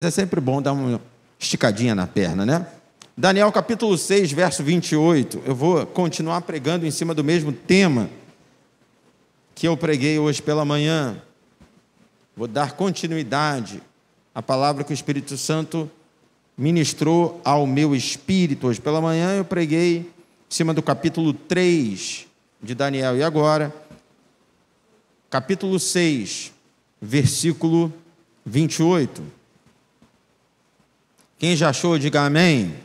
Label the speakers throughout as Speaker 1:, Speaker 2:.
Speaker 1: É sempre bom dar uma esticadinha na perna, né? Daniel capítulo 6, verso 28. Eu vou continuar pregando em cima do mesmo tema que eu preguei hoje pela manhã. Vou dar continuidade à palavra que o Espírito Santo ministrou ao meu espírito. Hoje pela manhã eu preguei em cima do capítulo 3 de Daniel. E agora, capítulo 6, versículo 28. Quem já achou, diga amém. Amém.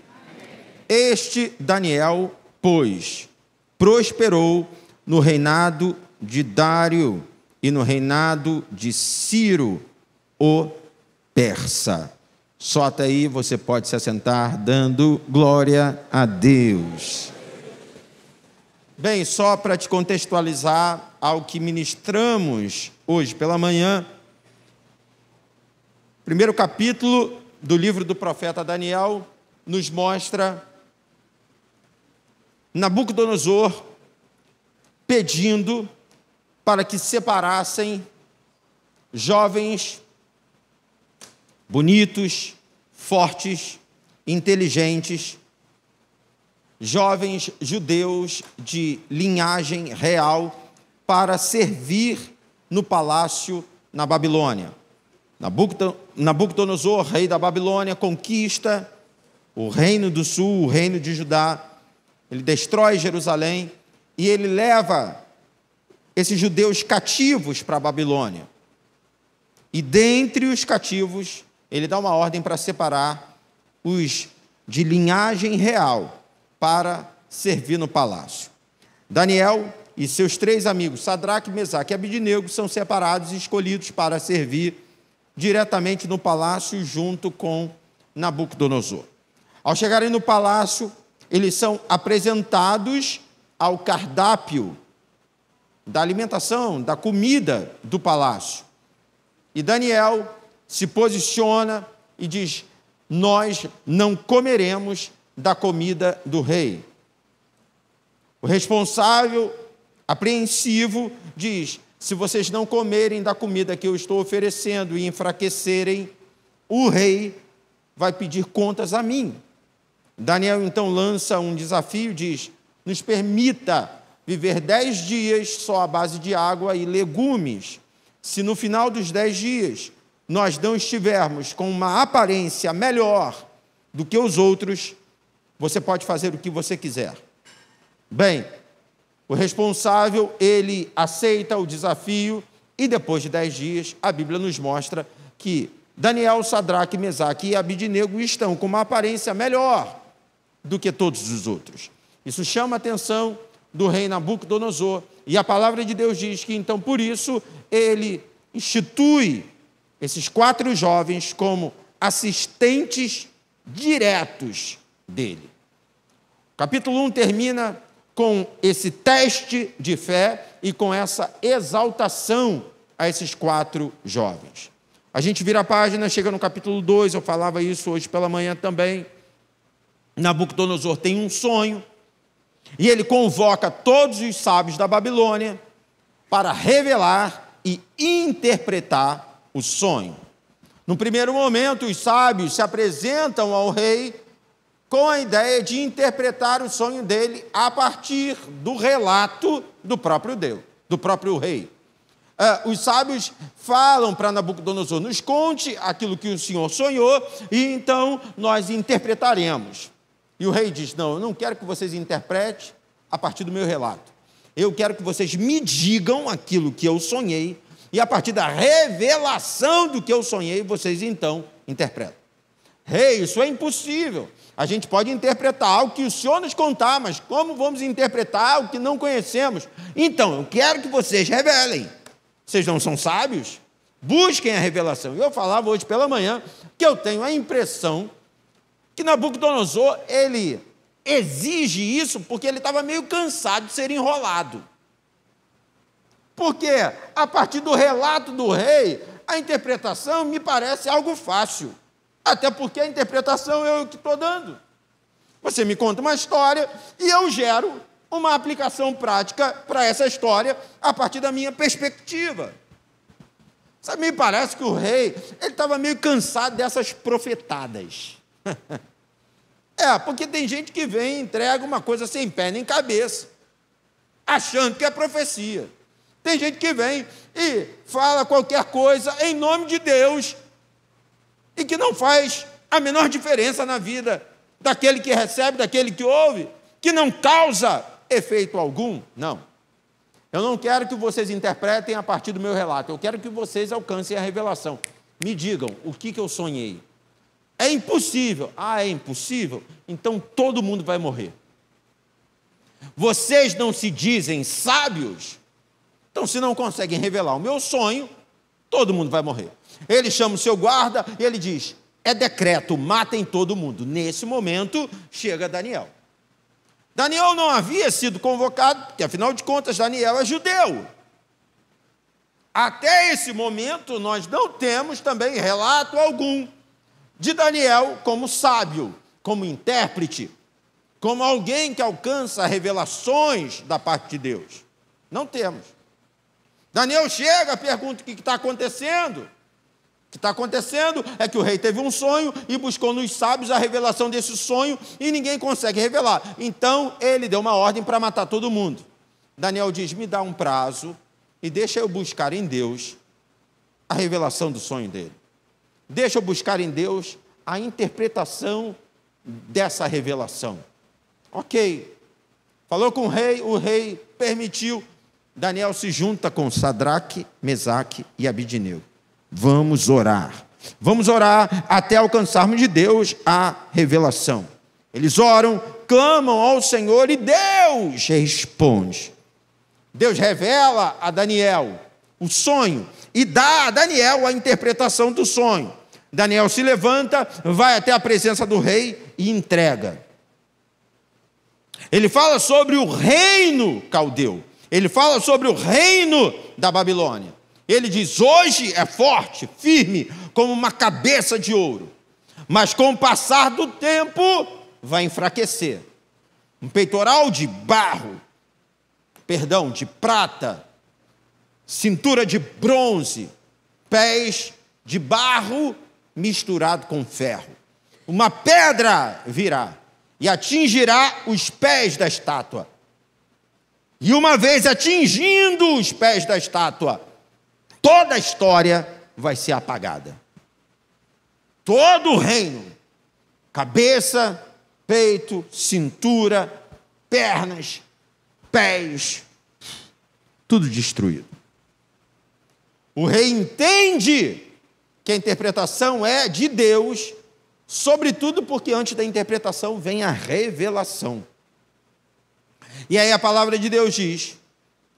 Speaker 1: Este Daniel, pois, prosperou no reinado de Dário e no reinado de Ciro, o persa. Só até aí você pode se assentar dando glória a Deus. Bem, só para te contextualizar ao que ministramos hoje pela manhã, primeiro capítulo do livro do profeta Daniel nos mostra Nabucodonosor pedindo para que separassem jovens, bonitos, fortes, inteligentes, jovens judeus de linhagem real para servir no palácio na Babilônia. Nabucodonosor, rei da Babilônia, conquista o reino do sul, o reino de Judá. Ele destrói Jerusalém e ele leva esses judeus cativos para a Babilônia. E dentre os cativos, ele dá uma ordem para separar os de linhagem real para servir no palácio. Daniel e seus 3 amigos, Sadraque, Mesaque e Abidnego, são separados e escolhidos para servir diretamente no palácio junto com Nabucodonosor. Ao chegarem no palácio, eles são apresentados ao cardápio da alimentação, da comida do palácio. E Daniel se posiciona e diz: nós não comeremos da comida do rei. O responsável, apreensivo, diz: se vocês não comerem da comida que eu estou oferecendo e enfraquecerem, o rei vai pedir contas a mim. Daniel então lança um desafio, diz: nos permita viver 10 dias só à base de água e legumes. Se no final dos 10 dias nós não estivermos com uma aparência melhor do que os outros, você pode fazer o que você quiser. Bem, o responsável, ele aceita o desafio e depois de 10 dias, a Bíblia nos mostra que Daniel, Sadraque, Mesaque e Abidnego estão com uma aparência melhor do que todos os outros. Isso chama a atenção do rei Nabucodonosor e a palavra de Deus diz que então por isso ele institui esses 4 jovens como assistentes diretos dele. O capítulo 1 termina com esse teste de fé e com essa exaltação a esses 4 jovens. A gente vira a página, chega no capítulo 2, eu falava isso hoje pela manhã também. Nabucodonosor tem um sonho e ele convoca todos os sábios da Babilônia para revelar e interpretar o sonho. No primeiro momento, os sábios se apresentam ao rei com a ideia de interpretar o sonho dele a partir do relato do próprio Deus, do próprio rei. Os sábios falam para Nabucodonosor: nos conte aquilo que o senhor sonhou e então nós interpretaremos. E o rei diz: não, eu não quero que vocês interpretem a partir do meu relato. Eu quero que vocês me digam aquilo que eu sonhei e a partir da revelação do que eu sonhei, vocês então interpretam. Rei, isso é impossível. A gente pode interpretar algo que o Senhor nos contar, mas como vamos interpretar algo que não conhecemos? Então, eu quero que vocês revelem. Vocês não são sábios? Busquem a revelação. Eu falava hoje pela manhã que eu tenho a impressão que Nabucodonosor, ele exige isso porque ele estava meio cansado de ser enrolado. Porque, a partir do relato do rei, a interpretação me parece algo fácil. Até porque a interpretação é eu que estou dando. Você me conta uma história e eu gero uma aplicação prática para essa história a partir da minha perspectiva. Sabe, me parece que o rei, ele estava meio cansado dessas profetadas. Porque tem gente que vem e entrega uma coisa sem pé nem cabeça, achando que é profecia. Tem gente que vem e fala qualquer coisa em nome de Deus e que não faz a menor diferença na vida daquele que recebe, daquele que ouve, que não causa efeito algum. Não. Eu não quero que vocês interpretem a partir do meu relato, eu quero que vocês alcancem a revelação. Me digam o que eu sonhei. É impossível. É impossível? Então todo mundo vai morrer. Vocês não se dizem sábios? Então, se não conseguem revelar o meu sonho, todo mundo vai morrer. Ele chama o seu guarda e ele diz: é decreto, matem todo mundo. Nesse momento, chega Daniel. Daniel não havia sido convocado, porque, afinal de contas, Daniel é judeu. Até esse momento, nós não temos também relato algum de Daniel como sábio, como intérprete, como alguém que alcança revelações da parte de Deus. Não temos. Daniel chega, pergunta o que está acontecendo. O que está acontecendo é que o rei teve um sonho e buscou nos sábios a revelação desse sonho e ninguém consegue revelar. Então, ele deu uma ordem para matar todo mundo. Daniel diz: me dá um prazo e deixa eu buscar em Deus a revelação do sonho dele. Deixa eu buscar em Deus a interpretação dessa revelação. Ok. Falou com o rei permitiu. Daniel se junta com Sadraque, Mesaque e Abidnego. Vamos orar. Vamos orar até alcançarmos de Deus a revelação. Eles oram, clamam ao Senhor e Deus responde. Deus revela a Daniel o sonho e dá a Daniel a interpretação do sonho. Daniel se levanta, vai até a presença do rei e entrega. Ele fala sobre o reino caldeu. Ele fala sobre o reino da Babilônia. Ele diz: hoje é forte, firme, como uma cabeça de ouro. Mas com o passar do tempo, vai enfraquecer. Um peitoral de de prata, cintura de bronze, pés de barro misturado com ferro. Uma pedra virá e atingirá os pés da estátua. E uma vez atingindo os pés da estátua, toda a história vai ser apagada. Todo o reino, cabeça, peito, cintura, pernas, pés, tudo destruído. O rei entende que a interpretação é de Deus, sobretudo porque antes da interpretação vem a revelação. E aí a palavra de Deus diz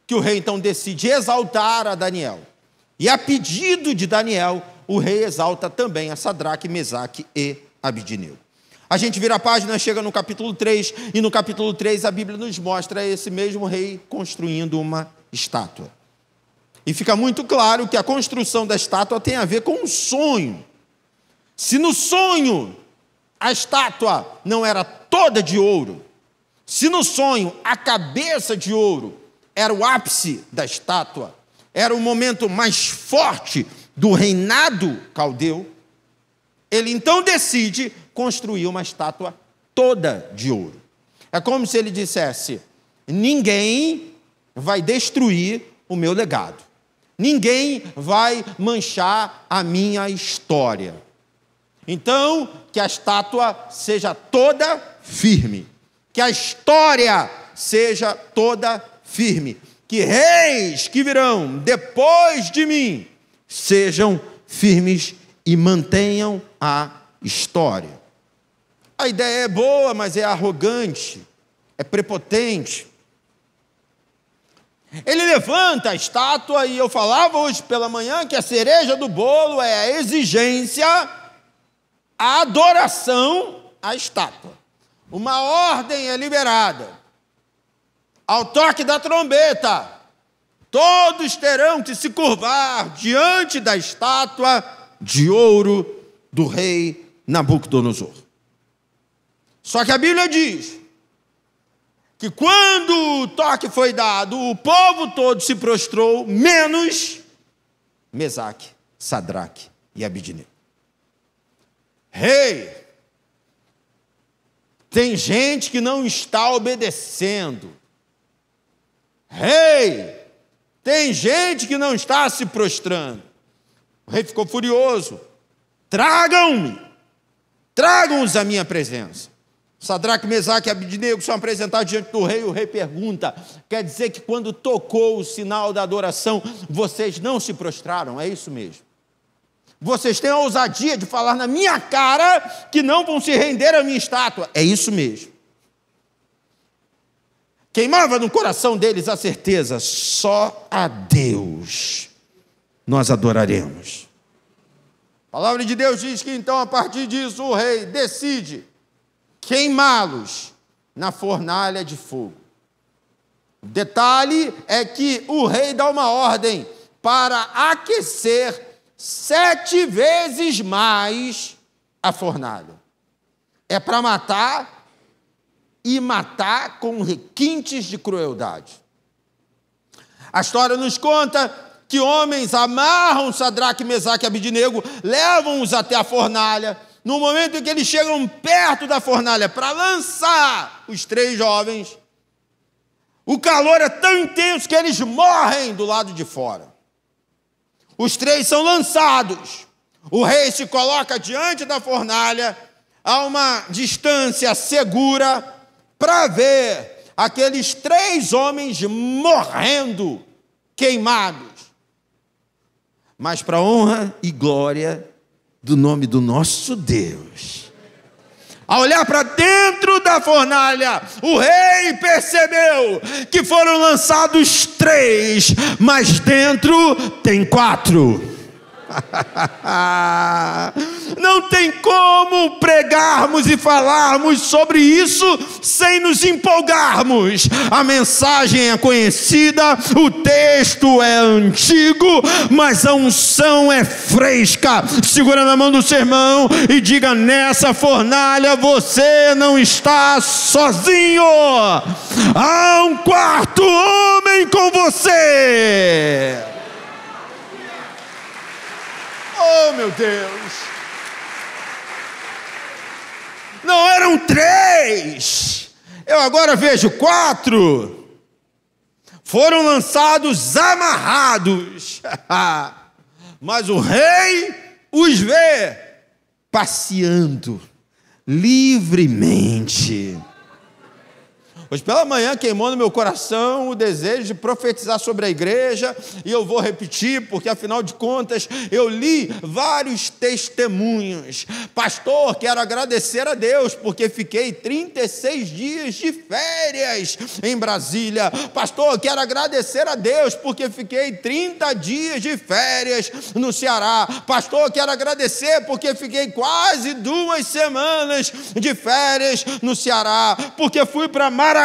Speaker 1: que o rei então decide exaltar a Daniel. E a pedido de Daniel, o rei exalta também a Sadraque, Mesaque e Abidnego. A gente vira a página, chega no capítulo 3, e no capítulo 3 a Bíblia nos mostra esse mesmo rei construindo uma estátua. E fica muito claro que a construção da estátua tem a ver com um sonho. Se no sonho a estátua não era toda de ouro, se no sonho a cabeça de ouro era o ápice da estátua, era o momento mais forte do reinado caldeu, ele então decide construir uma estátua toda de ouro. É como se ele dissesse: ninguém vai destruir o meu legado, ninguém vai manchar a minha história. Então, que a estátua seja toda firme, que a história seja toda firme, que reis que virão depois de mim sejam firmes e mantenham a história. A ideia é boa, mas é arrogante, é prepotente. Ele levanta a estátua e eu falava hoje pela manhã que a cereja do bolo é a exigência, a adoração à estátua. Uma ordem é liberada. Ao toque da trombeta, todos terão que se curvar diante da estátua de ouro do rei Nabucodonosor. Só que a Bíblia diz que quando o toque foi dado, o povo todo se prostrou, menos Mesaque Sadraque e Abidnego. Rei, tem gente que não está obedecendo. Rei, tem gente que não está se prostrando. O rei ficou furioso. Tragam-os à minha presença. Sadraque, Mesaque e Abidnego são apresentados diante do rei. O rei pergunta: quer dizer que quando tocou o sinal da adoração, vocês não se prostraram? É isso mesmo. Vocês têm a ousadia de falar na minha cara que não vão se render à minha estátua? É isso mesmo. Queimava no coração deles a certeza: só a Deus nós adoraremos. A palavra de Deus diz que então, a partir disso, o rei decide queimá-los na fornalha de fogo. O detalhe é que o rei dá uma ordem para aquecer 7 vezes mais a fornalha. É para matar, e matar com requintes de crueldade. A história nos conta que homens amarram Sadraque, Mesaque e Abidnego, levam-os até a fornalha. No momento em que eles chegam perto da fornalha para lançar os 3 jovens, o calor é tão intenso que eles morrem do lado de fora. Os 3 são lançados. O rei se coloca diante da fornalha, a uma distância segura, para ver aqueles 3 homens morrendo, queimados. Mas para a honra e glória do nome do nosso Deus, ao olhar para dentro da fornalha, o rei percebeu que foram lançados 3, mas dentro tem 4. Não tem como pregarmos e falarmos sobre isso sem nos empolgarmos. A mensagem é conhecida, o texto é antigo, mas a unção é fresca. Segura na mão do seu irmão e diga: nessa fornalha você não está sozinho. Há um 4º homem com você. Oh, meu Deus! Não eram 3, eu agora vejo 4. Foram lançados amarrados, mas o rei os vê passeando livremente. Hoje pela manhã queimou no meu coração o desejo de profetizar sobre a igreja, e eu vou repetir, porque afinal de contas eu li vários testemunhos. Pastor, quero agradecer a Deus, porque fiquei 36 dias de férias em Brasília. Pastor, quero agradecer a Deus, porque fiquei 30 dias de férias no Ceará. Pastor, quero agradecer, porque fiquei quase 2 semanas de férias no Ceará, porque fui para Maragogi.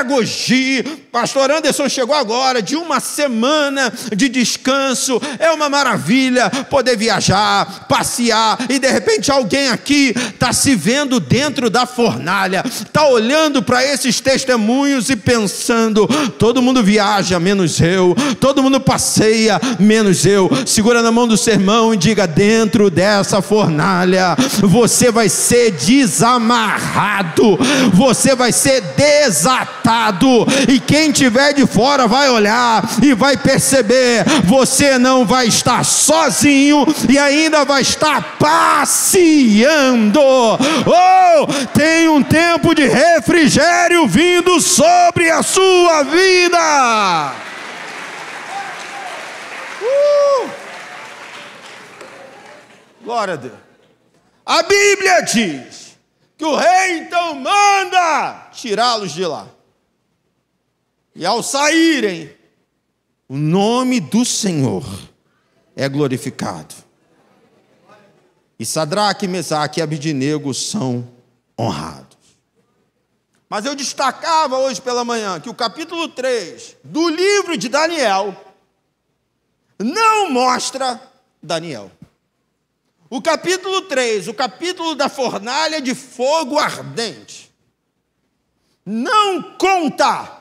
Speaker 1: Pastor Anderson chegou agora de uma semana de descanso. É uma maravilha poder viajar, passear, e de repente alguém aqui está se vendo dentro da fornalha, está olhando para esses testemunhos e pensando: todo mundo viaja menos eu, todo mundo passeia menos eu. Segura na mão do seu irmão e diga: dentro dessa fornalha você vai ser desamarrado, você vai ser desatado, e quem tiver de fora vai olhar e vai perceber: você não vai estar sozinho e ainda vai estar passeando. Oh, tem um tempo de refrigério vindo sobre a sua vida. Glória a Deus. A Bíblia diz que o rei então manda tirá-los de lá. E ao saírem, o nome do Senhor é glorificado. E Sadraque, Mesaque e Abidnego são honrados. Mas eu destacava hoje pela manhã que o capítulo 3 do livro de Daniel não mostra Daniel. O capítulo 3, o capítulo da fornalha de fogo ardente, não conta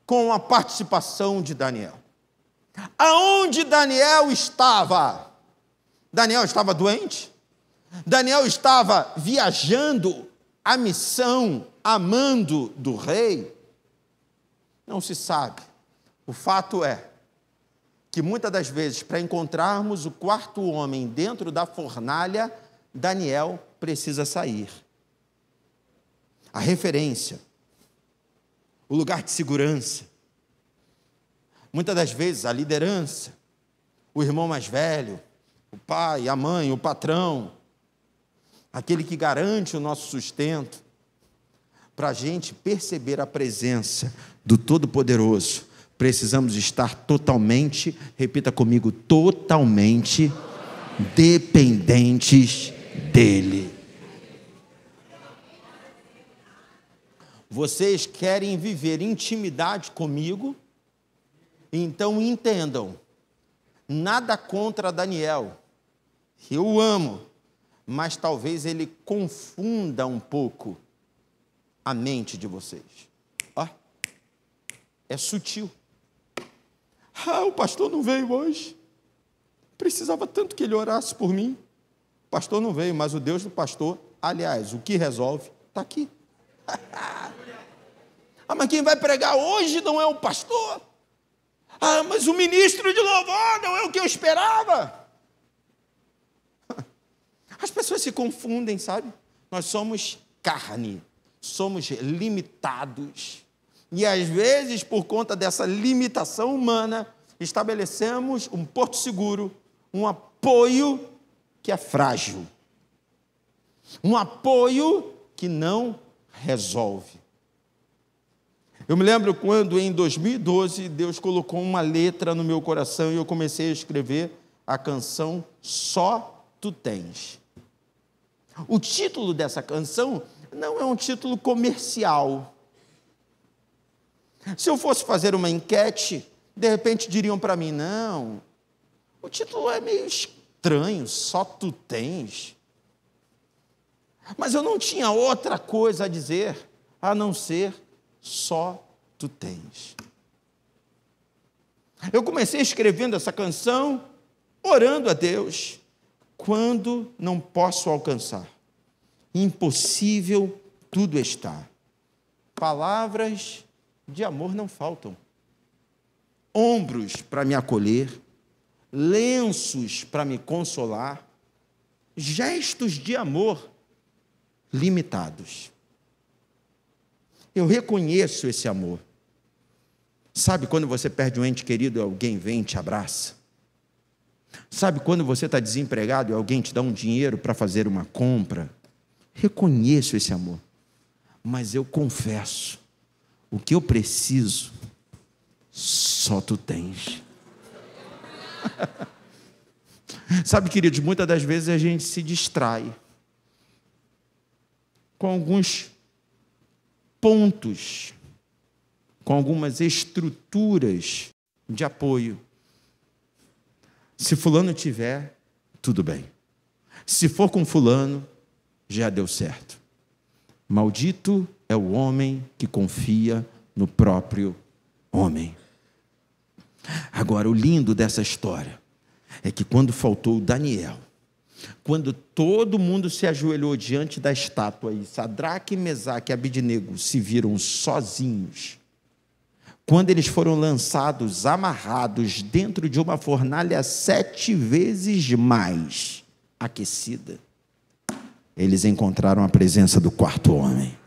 Speaker 1: com a participação de Daniel. Aonde Daniel estava? Daniel estava doente? Daniel estava viajando a missão, amando do rei? Não se sabe. O fato é que muitas das vezes, para encontrarmos o quarto homem dentro da fornalha, Daniel precisa sair. A referência, o lugar de segurança, muitas das vezes a liderança, o irmão mais velho, o pai, a mãe, o patrão, aquele que garante o nosso sustento, para a gente perceber a presença do Todo-Poderoso, precisamos estar totalmente, repita comigo, totalmente dependentes dEle. Vocês querem viver intimidade comigo? Então entendam, nada contra Daniel, eu o amo, mas talvez ele confunda um pouco a mente de vocês. É sutil. O pastor não veio hoje. Precisava tanto que ele orasse por mim. O pastor não veio, mas o Deus do pastor, aliás, o que resolve, está aqui. Mas quem vai pregar hoje não é o pastor. Mas o ministro de louvor não é o que eu esperava. As pessoas se confundem, sabe? Nós somos carne, somos limitados. E às vezes, por conta dessa limitação humana, estabelecemos um porto seguro, um apoio que é frágil. Um apoio que não resolve. Eu me lembro quando, em 2012, Deus colocou uma letra no meu coração e eu comecei a escrever a canção Só Tu Tens. O título dessa canção não é um título comercial. Se eu fosse fazer uma enquete, de repente diriam para mim, não, o título é meio estranho, Só Tu Tens. Mas eu não tinha outra coisa a dizer, a não ser Só Tu Tens. Eu comecei escrevendo essa canção, orando a Deus, quando não posso alcançar. Impossível tudo está. Palavras de amor não faltam. Ombros para me acolher, lenços para me consolar, gestos de amor limitados. Eu reconheço esse amor. Sabe quando você perde um ente querido e alguém vem e te abraça? Sabe quando você está desempregado e alguém te dá um dinheiro para fazer uma compra? Reconheço esse amor. Mas eu confesso, o que eu preciso, só Tu tens. Sabe, queridos, muitas das vezes a gente se distrai com alguns pontos, com algumas estruturas de apoio. Se fulano tiver, tudo bem. Se for com fulano, já deu certo. Maldito é o homem que confia no próprio homem. Agora, o lindo dessa história é que quando faltou Daniel, quando todo mundo se ajoelhou diante da estátua e Sadraque, Mesaque e Abidnego se viram sozinhos, quando eles foram lançados, amarrados dentro de uma fornalha 7 vezes mais aquecida, eles encontraram a presença do quarto homem.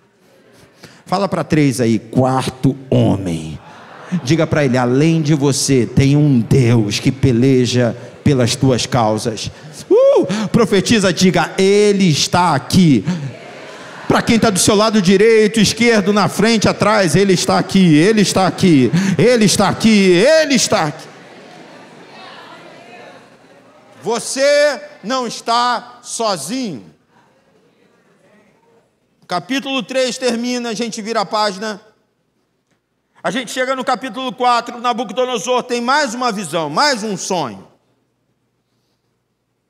Speaker 1: Fala para 3 aí, quarto homem. Diga para ele, além de você, tem um Deus que peleja pelas tuas causas. Profetiza, diga, Ele está aqui. Para quem está do seu lado direito, esquerdo, na frente, atrás, Ele está aqui, Ele está aqui, Ele está aqui, Ele está aqui. Você não está sozinho. Capítulo 3 termina, a gente vira a página. A gente chega no capítulo 4, Nabucodonosor tem mais uma visão, mais um sonho.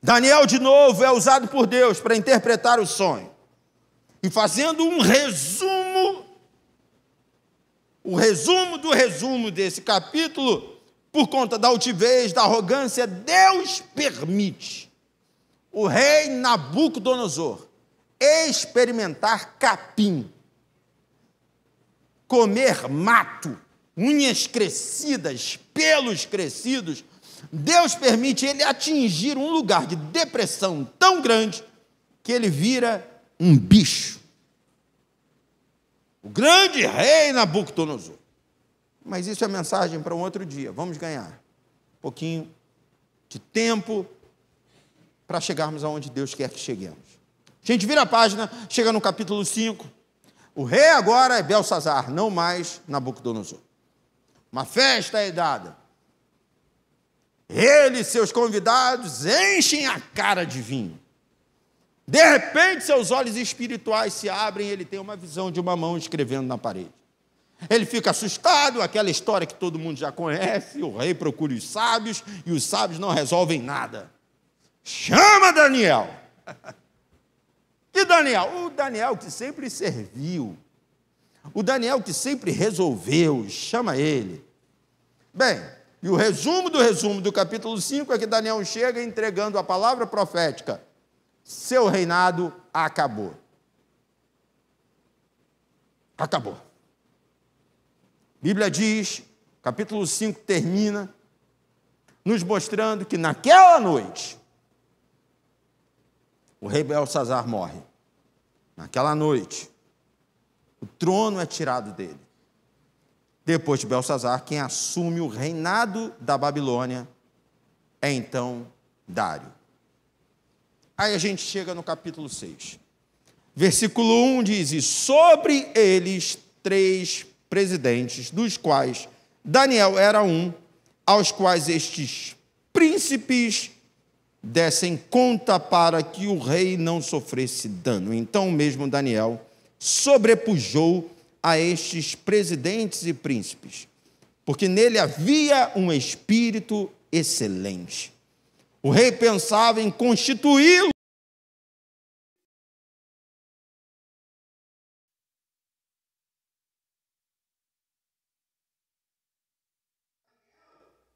Speaker 1: Daniel, de novo, é usado por Deus para interpretar o sonho. E fazendo um resumo, o resumo do resumo desse capítulo, por conta da altivez, da arrogância, Deus permite o rei Nabucodonosor experimentar capim, comer mato, unhas crescidas, pelos crescidos, Deus permite ele atingir um lugar de depressão tão grande que ele vira um bicho. O grande rei Nabucodonosor. Mas isso é mensagem para um outro dia. Vamos ganhar um pouquinho de tempo para chegarmos aonde Deus quer que cheguemos. A gente vira a página, chega no capítulo 5. O rei agora é Belsazar, não mais Nabucodonosor. Uma festa é dada. Ele e seus convidados enchem a cara de vinho. De repente, seus olhos espirituais se abrem e ele tem uma visão de uma mão escrevendo na parede. Ele fica assustado, aquela história que todo mundo já conhece, o rei procura os sábios e os sábios não resolvem nada. Chama Daniel. Que Daniel? O Daniel que sempre serviu. O Daniel que sempre resolveu. Chama ele. Bem, e o resumo do capítulo 5 é que Daniel chega entregando a palavra profética. Seu reinado acabou. Acabou. A Bíblia diz, capítulo 5 termina, nos mostrando que naquela noite, o rei Belsazar morre. Naquela noite, o trono é tirado dele. Depois de Belsazar, quem assume o reinado da Babilônia é então Dário. Aí a gente chega no capítulo 6. Versículo 1 diz, e sobre eles 3 presidentes, dos quais Daniel era um, aos quais estes príncipes dessem conta para que o rei não sofresse dano. Então mesmo Daniel sobrepujou a estes presidentes e príncipes, porque nele havia um espírito excelente. O rei pensava em constituí-lo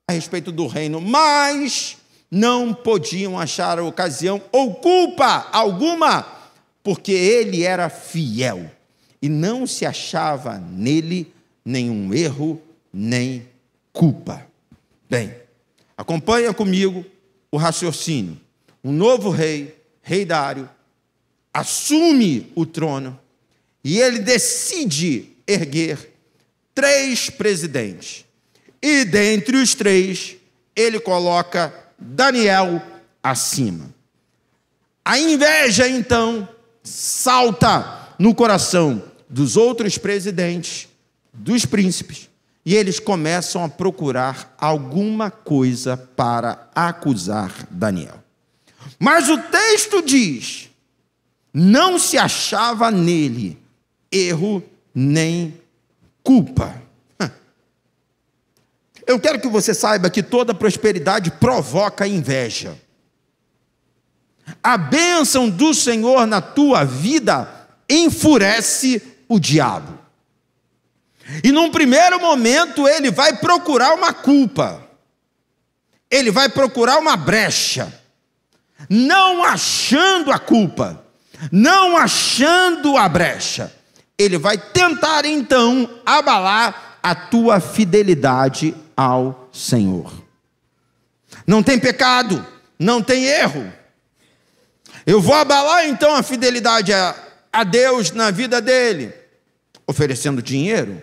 Speaker 1: a respeito do reino, mas não podiam achar a ocasião ou culpa alguma, porque ele era fiel e não se achava nele nenhum erro nem culpa. Bem, acompanha comigo o raciocínio. Um novo rei, rei Dário, assume o trono e ele decide erguer 3 presidentes. E dentre os 3, ele coloca Daniel acima. A inveja, então, salta no coração dos outros presidentes, dos príncipes, e eles começam a procurar alguma coisa para acusar Daniel. Mas o texto diz, não se achava nele erro nem culpa. Eu quero que você saiba que toda prosperidade provoca inveja. A bênção do Senhor na tua vida enfurece o diabo. E num primeiro momento ele vai procurar uma culpa. Ele vai procurar uma brecha. Não achando a culpa, não achando a brecha, ele vai tentar então abalar a tua fidelidade ao Senhor. Não tem pecado, não tem erro. Eu vou abalar então a fidelidade a Deus na vida dele, oferecendo dinheiro,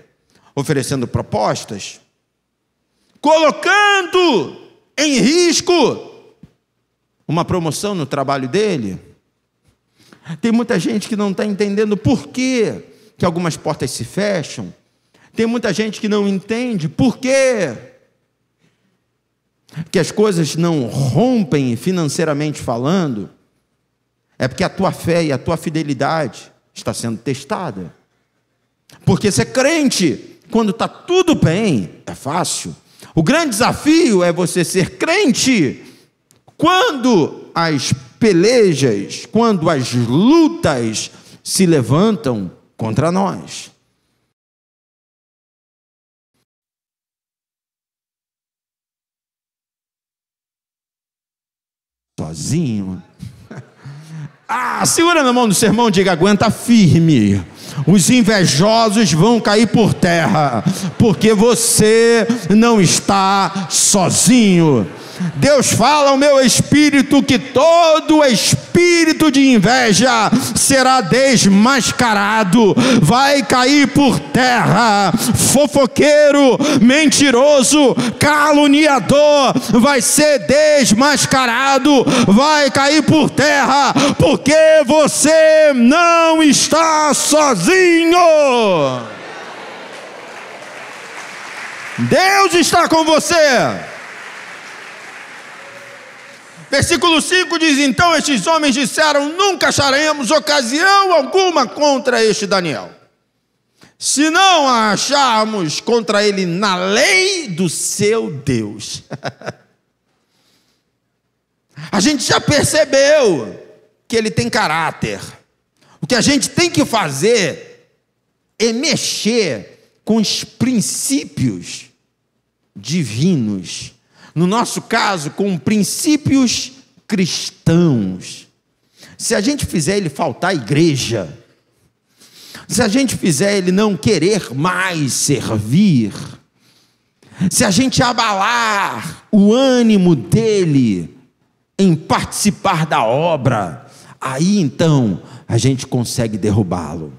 Speaker 1: oferecendo propostas, colocando em risco uma promoção no trabalho dele. Tem muita gente que não está entendendo por que algumas portas se fecham. Tem muita gente que não entende por quê que as coisas não rompem financeiramente falando. É porque a tua fé e a tua fidelidade está sendo testada. Porque ser crente, quando está tudo bem, é fácil. O grande desafio é você ser crente quando as pelejas, quando as lutas se levantam contra nós. Sozinho. Segura na mão do seu irmão e diga: aguenta firme. Os invejosos vão cair por terra, porque você não está sozinho. Deus fala ao meu espírito que todo espírito de inveja será desmascarado, vai cair por terra. Fofoqueiro, mentiroso, caluniador vai ser desmascarado, vai cair por terra, porque você não está sozinho. Deus está com você. Versículo 5 diz: então estes homens disseram: nunca acharemos ocasião alguma contra este Daniel, se não a acharmos contra ele na lei do seu Deus. A gente já percebeu que ele tem caráter. O que a gente tem que fazer é mexer com os princípios divinos. No nosso caso, com princípios cristãos. Se a gente fizer ele faltar à igreja, se a gente fizer ele não querer mais servir, se a gente abalar o ânimo dele em participar da obra, aí então a gente consegue derrubá-lo.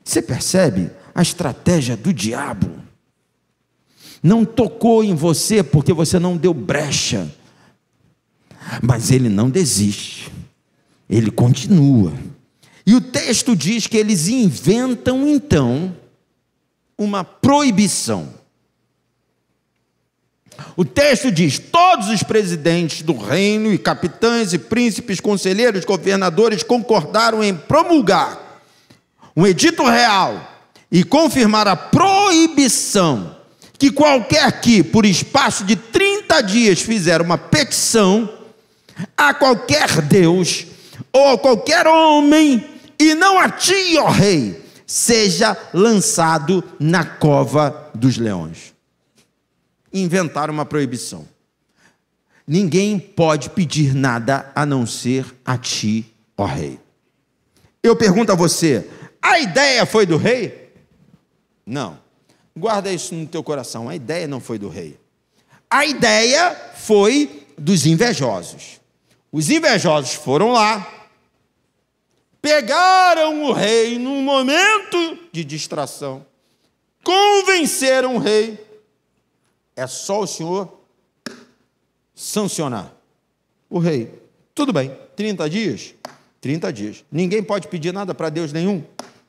Speaker 1: Você percebe a estratégia do diabo? Não tocou em você porque você não deu brecha, mas ele não desiste, ele continua. E o texto diz que eles inventam então uma proibição. O texto diz: todos os presidentes do reino e capitães e príncipes, conselheiros, governadores concordaram em promulgar um edito real e confirmar a proibição que qualquer que, por espaço de 30 dias, fizer uma petição a qualquer Deus ou a qualquer homem, e não a ti, ó rei, seja lançado na cova dos leões. Inventaram uma proibição. Ninguém pode pedir nada a não ser a ti, ó rei. Eu pergunto a você: a ideia foi do rei? Não. Guarda isso no teu coração, a ideia não foi do rei. A ideia foi dos invejosos. Os invejosos foram lá, pegaram o rei num momento de distração, convenceram o rei: é só o senhor sancionar. O rei: tudo bem, 30 dias? 30 dias. Ninguém pode pedir nada para Deus nenhum?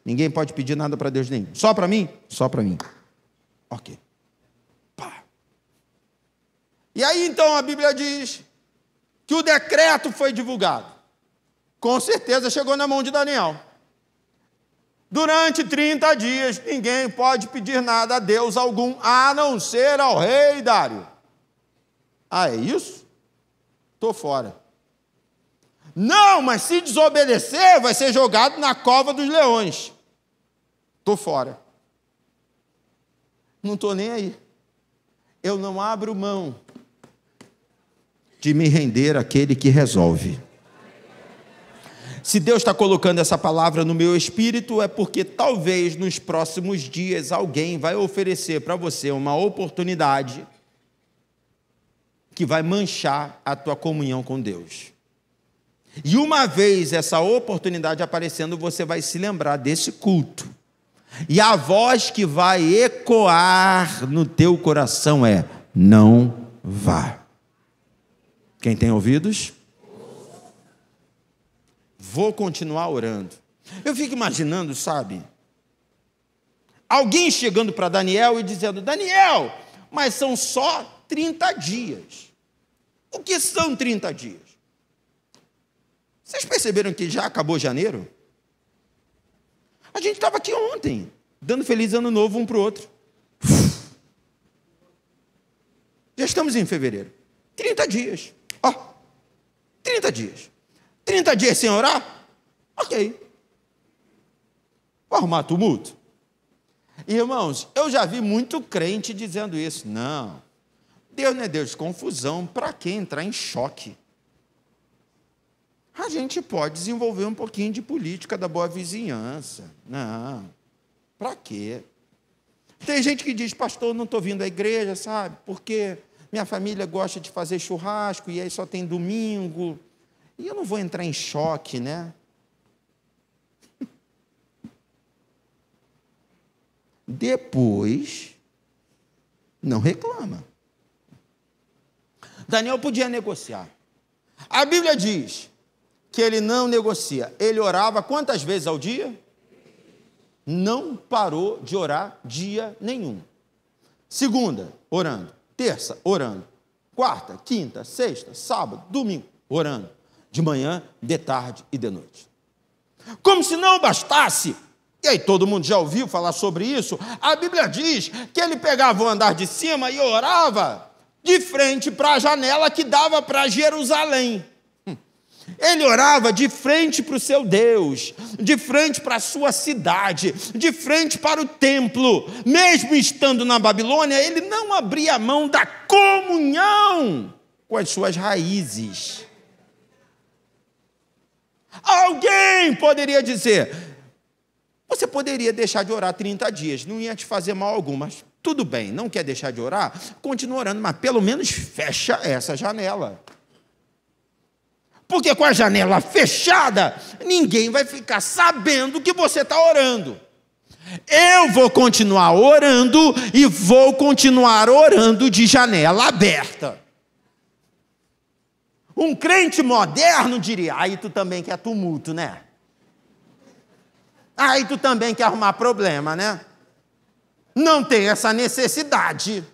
Speaker 1: Ninguém pode pedir nada para Deus nenhum. Só para mim? Só para mim. Ok. Pá. E aí então a Bíblia diz que o decreto foi divulgado. Com certeza chegou na mão de Daniel. Durante 30 dias ninguém pode pedir nada a Deus algum, a não ser ao rei Dário. É isso? Estou fora. Não, mas se desobedecer vai ser jogado na cova dos leões. Estou fora. Não estou nem aí. Eu não abro mão de me render àquele que resolve. Se Deus está colocando essa palavra no meu espírito, é porque talvez nos próximos dias alguém vai oferecer para você uma oportunidade que vai manchar a tua comunhão com Deus. E uma vez essa oportunidade aparecendo, você vai se lembrar desse culto. E a voz que vai ecoar no teu coração é: não vá. Quem tem ouvidos? Vou continuar orando. Eu fico imaginando, sabe? Alguém chegando para Daniel e dizendo: Daniel, mas são só 30 dias. O que são 30 dias? Vocês perceberam que já acabou janeiro? A gente estava aqui ontem, dando feliz ano novo um para o outro. Já estamos em fevereiro. 30 dias. 30 dias. 30 dias sem orar? Ok. Vou arrumar tumulto? Irmãos, eu já vi muito crente dizendo isso. Não, Deus não é Deus de confusão. Para que entrar em choque? a gente pode desenvolver um pouquinho de política da boa vizinhança. Não, para quê? Tem gente que diz, pastor, não estou vindo à igreja, sabe? Porque minha família gosta de fazer churrasco e aí só tem domingo. E eu não vou entrar em choque, né? Depois, não reclama. Daniel podia negociar. A Bíblia diz que ele não negocia. Ele orava quantas vezes ao dia? Não parou de orar dia nenhum. Segunda, orando. Terça, orando. Quarta, quinta, sexta, sábado, domingo, orando. De manhã, de tarde e de noite. Como se não bastasse, e aí todo mundo já ouviu falar sobre isso, a Bíblia diz que ele pegava o andar de cima e orava de frente para a janela que dava para Jerusalém. Ele orava de frente para o seu Deus, de frente para a sua cidade, de frente para o templo. Mesmo estando na Babilônia, ele não abria mão da comunhão com as suas raízes. Alguém poderia dizer, você poderia deixar de orar 30 dias, não ia te fazer mal algum, mas tudo bem, não quer deixar de orar? Continua orando, mas pelo menos fecha essa janela. Porque com a janela fechada, ninguém vai ficar sabendo que você está orando. Eu vou continuar orando e vou continuar orando de janela aberta. Um crente moderno diria, aí tu também quer tumulto, né? Aí tu também quer arrumar problema, né? Não tem essa necessidade.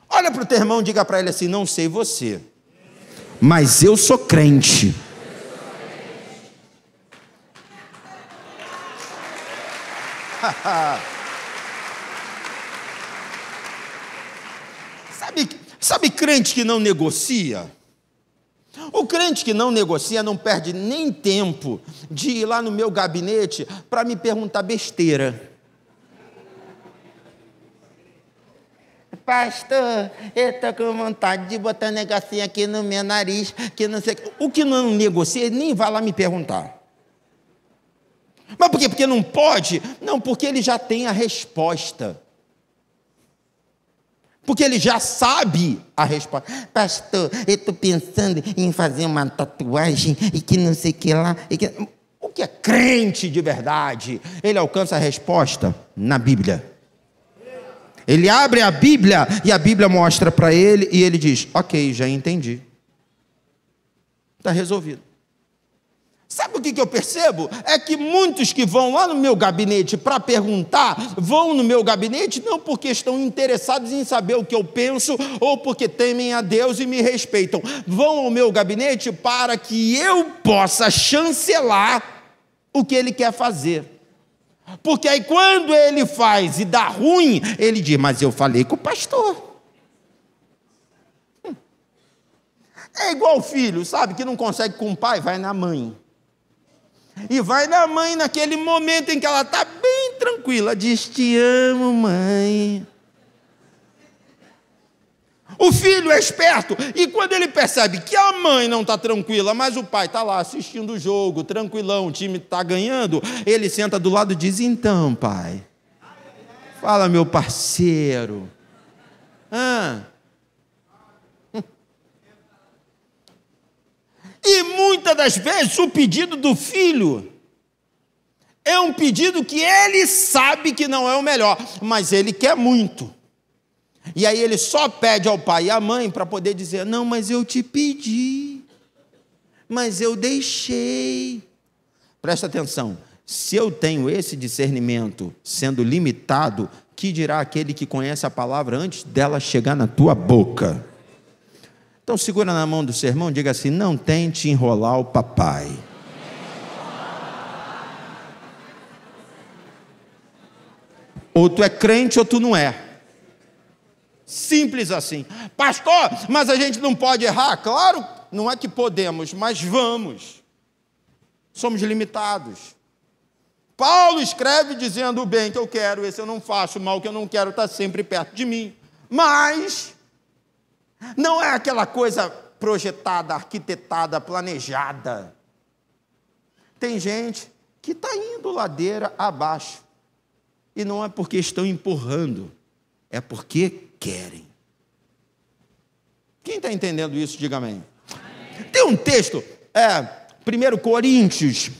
Speaker 1: Olha para o teu irmão e diga para ele assim, não sei você, mas eu sou crente. Sabe crente que não negocia? O crente que não negocia não perde nem tempo de ir lá no meu gabinete para me perguntar besteira. Pastor, eu estou com vontade de botar um negocinho aqui no meu nariz, que não sei. O que não negocia, ele nem vai lá me perguntar. Mas por quê? Porque não pode? Não, porque ele já tem a resposta. Porque ele já sabe a resposta. Pastor, eu estou pensando em fazer uma tatuagem e que não sei o que lá. O que é crente de verdade? Ele alcança a resposta na Bíblia. Ele abre a Bíblia e a Bíblia mostra para ele e ele diz, ok, já entendi. Está resolvido. Sabe o que eu percebo? É que muitos que vão lá no meu gabinete para perguntar, vão no meu gabinete não porque estão interessados em saber o que eu penso ou porque temem a Deus e me respeitam. Vão ao meu gabinete para que eu possa chancelar o que ele quer fazer. Porque aí quando ele faz e dá ruim, ele diz, mas eu falei com o pastor. É igual o filho, sabe, que não consegue com o pai, vai na mãe. E vai na mãe naquele momento em que ela está bem tranquila, diz, te amo, mãe. O filho é esperto, e quando ele percebe que a mãe não está tranquila, mas o pai está lá assistindo o jogo, tranquilão, o time está ganhando, ele senta do lado e diz, então, pai, fala, meu parceiro. E muitas das vezes o pedido do filho é um pedido que ele sabe que não é o melhor, mas ele quer muito. E aí ele só pede ao pai e à mãe para poder dizer, não, mas eu te pedi, mas eu deixei. Presta atenção, se eu tenho esse discernimento sendo limitado, que dirá aquele que conhece a palavra antes dela chegar na tua boca? Então segura na mão do seu irmão e diga assim, não tente enrolar o papai. Ou tu é crente ou tu não é. Simples assim. Pastor, mas a gente não pode errar? Claro, não é que podemos, mas vamos. Somos limitados. Paulo escreve dizendo o bem que eu quero, esse eu não faço, o mal que eu não quero está sempre perto de mim. Mas não é aquela coisa projetada, arquitetada, planejada. Tem gente que está indo ladeira abaixo. E não é porque estão empurrando, é porque querem. Quem está entendendo isso, diga amém. Tem um texto, 1 Coríntios.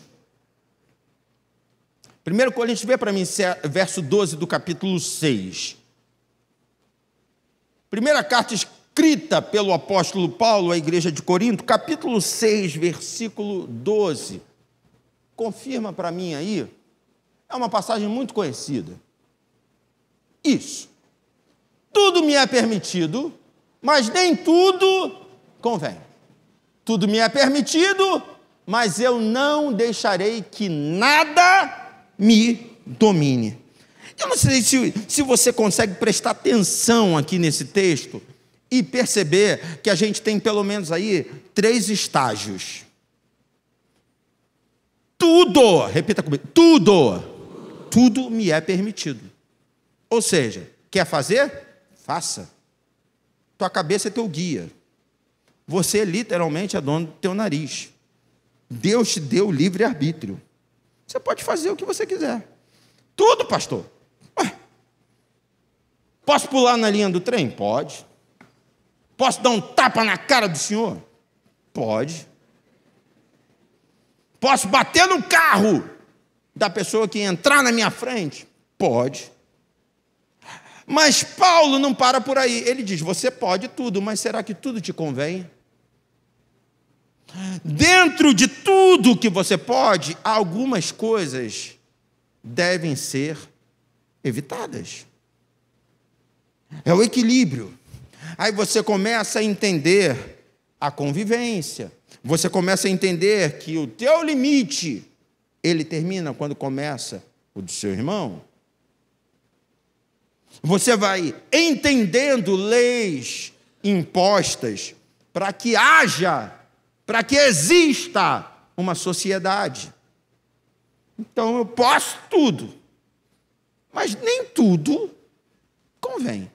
Speaker 1: 1 Coríntios, vê para mim, verso 12 do capítulo 6. Primeira carta escrita pelo apóstolo Paulo à igreja de Corinto, capítulo 6, versículo 12. Confirma para mim aí. É uma passagem muito conhecida. Isso. Tudo me é permitido, mas nem tudo convém. Tudo me é permitido, mas eu não deixarei que nada me domine. Eu não sei se você consegue prestar atenção aqui nesse texto e perceber que a gente tem pelo menos aí 3 estágios. Tudo, repita comigo, tudo me é permitido. Ou seja, quer fazer? Faça. Tua cabeça é teu guia. Você literalmente é dono do teu nariz. Deus te deu livre-arbítrio. Você pode fazer o que você quiser. Tudo, pastor. Posso pular na linha do trem? Pode. Posso dar um tapa na cara do senhor? Pode. Posso bater no carro da pessoa que entrar na minha frente? Pode. Mas Paulo não para por aí. Ele diz, você pode tudo, mas será que tudo te convém? Dentro de tudo que você pode, algumas coisas devem ser evitadas. É o equilíbrio. Aí você começa a entender a convivência. Você começa a entender que o teu limite, ele termina quando começa o do seu irmão. Você vai entendendo leis impostas para que haja, para que exista uma sociedade. Então eu posso tudo, mas nem tudo convém.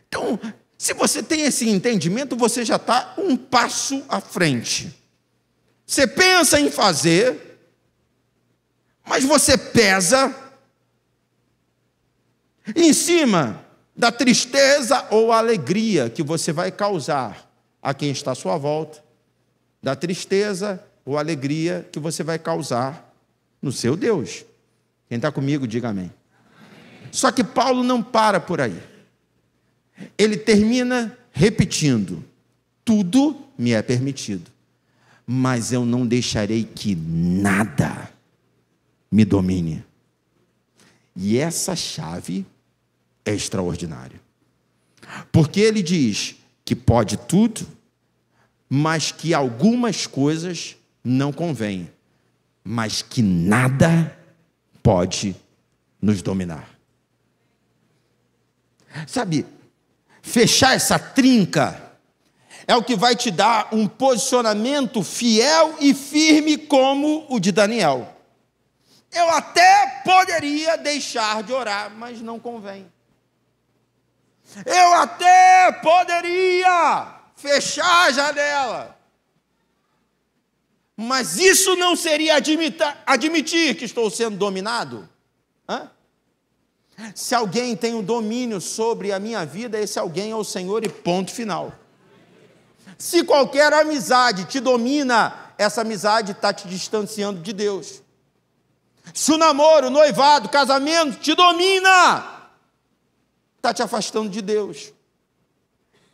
Speaker 1: Então, se você tem esse entendimento, você já está um passo à frente. Você pensa em fazer, mas você pesa em cima da tristeza ou alegria que você vai causar a quem está à sua volta, da tristeza ou alegria que você vai causar no seu Deus. Quem está comigo, diga amém. Só que Paulo não para por aí. Ele termina repetindo, tudo me é permitido, mas eu não deixarei que nada me domine. E essa chave é extraordinária. Porque ele diz que pode tudo, mas que algumas coisas não convêm, mas que nada pode nos dominar. Sabe, fechar essa trinca é o que vai te dar um posicionamento fiel e firme como o de Daniel. Eu até poderia deixar de orar, mas não convém. Eu até poderia fechar a janela, mas isso não seria admitir que estou sendo dominado? Se alguém tem o domínio sobre a minha vida, esse alguém é o Senhor e ponto final. Se qualquer amizade te domina, essa amizade está te distanciando de Deus. Se o namoro, o noivado, o casamento te domina, está te afastando de Deus.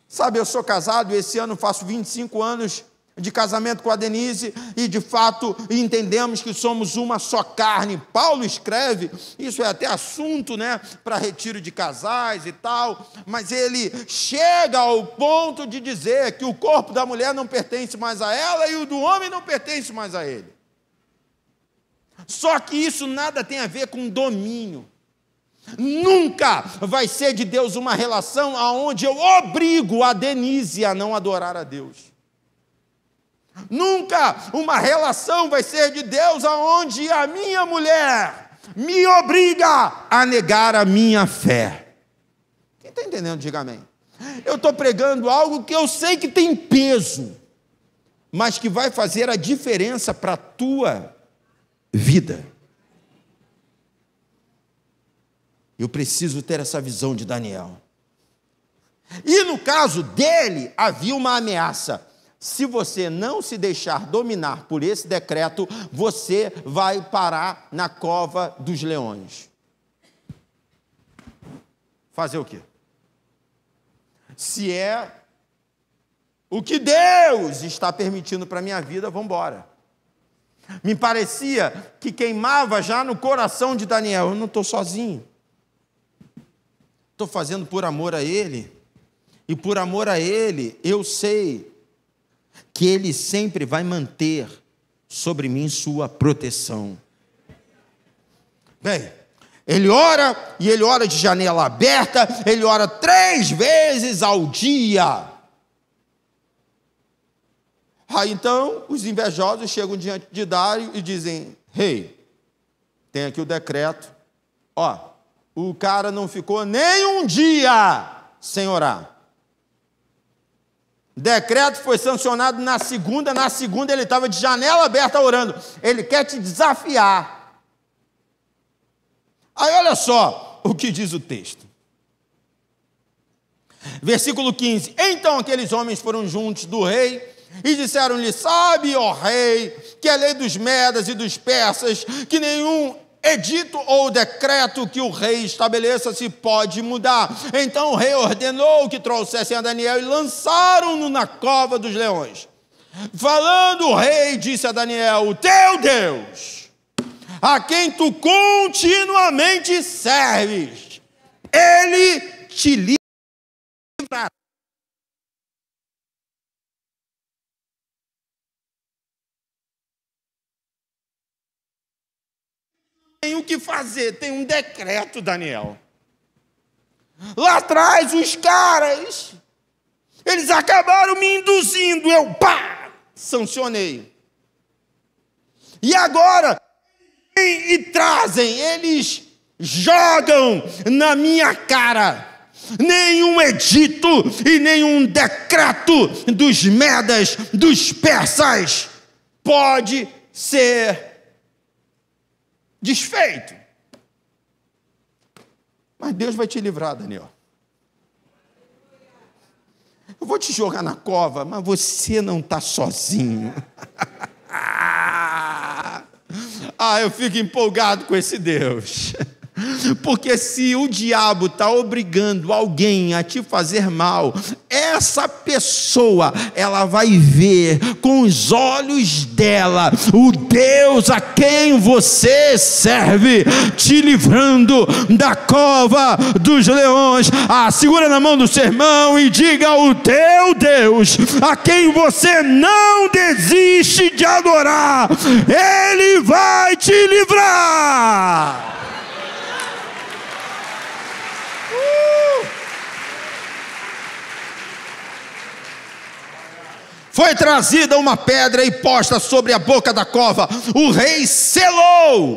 Speaker 1: Sabe, eu sou casado e esse ano faço 25 anos de casamento com a Denise, e de fato entendemos que somos uma só carne. Paulo escreve, isso é até assunto, para retiro de casais e tal, mas ele chega ao ponto de dizer que o corpo da mulher não pertence mais a ela e o do homem não pertence mais a ele. Só que isso nada tem a ver com domínio. Nunca vai ser de Deus uma relação onde eu obrigo a Denise a não adorar a Deus. Nunca uma relação vai ser de Deus onde a minha mulher me obriga a negar a minha fé. Quem está entendendo, diga amém. Eu estou pregando algo que eu sei que tem peso, mas que vai fazer a diferença para a tua vida. Eu preciso ter essa visão de Daniel. E no caso dele, havia uma ameaça. Se você não se deixar dominar por esse decreto, você vai parar na cova dos leões. Fazer o quê? Se é o que Deus está permitindo para a minha vida, vamos embora. Me parecia que queimava já no coração de Daniel. Eu não estou sozinho. Estou fazendo por amor a Ele. E por amor a Ele, eu sei que Ele sempre vai manter sobre mim sua proteção. Bem, ele ora, e ele ora de janela aberta, ele ora 3 vezes ao dia. Aí então, os invejosos chegam diante de Dário e dizem: rei, tem aqui o decreto, o cara não ficou nem um dia sem orar. O decreto foi sancionado na segunda ele estava de janela aberta orando. Ele quer te desafiar. Aí olha só o que diz o texto. Versículo 15. Então aqueles homens foram juntos do rei e disseram-lhe: sabe, ó rei, que a lei dos medas e dos persas, que nenhum edito ou decreto que o rei estabeleça se pode mudar. Então o rei ordenou que trouxessem a Daniel e lançaram-no na cova dos leões. Falando o rei, disse a Daniel: o teu Deus, a quem tu continuamente serves, ele te livrará. Tem o que fazer, tem um decreto, Daniel. Lá atrás, os caras, eles acabaram me induzindo, eu, sancionei. E agora, vêm e trazem, eles jogam na minha cara. Nenhum edito e nenhum decreto dos medas, dos persas, pode ser desfeito. Mas Deus vai te livrar, Daniel. Eu vou te jogar na cova, mas você não está sozinho. Eu fico empolgado com esse Deus. Porque se o diabo está obrigando alguém a te fazer mal, essa pessoa, ela vai ver com os olhos dela o Deus a quem você serve, te livrando da cova dos leões. Segura na mão do seu irmão e diga: o teu Deus, a quem você não desiste de adorar, Ele vai te livrar. Foi trazida uma pedra e posta sobre a boca da cova. O rei selou.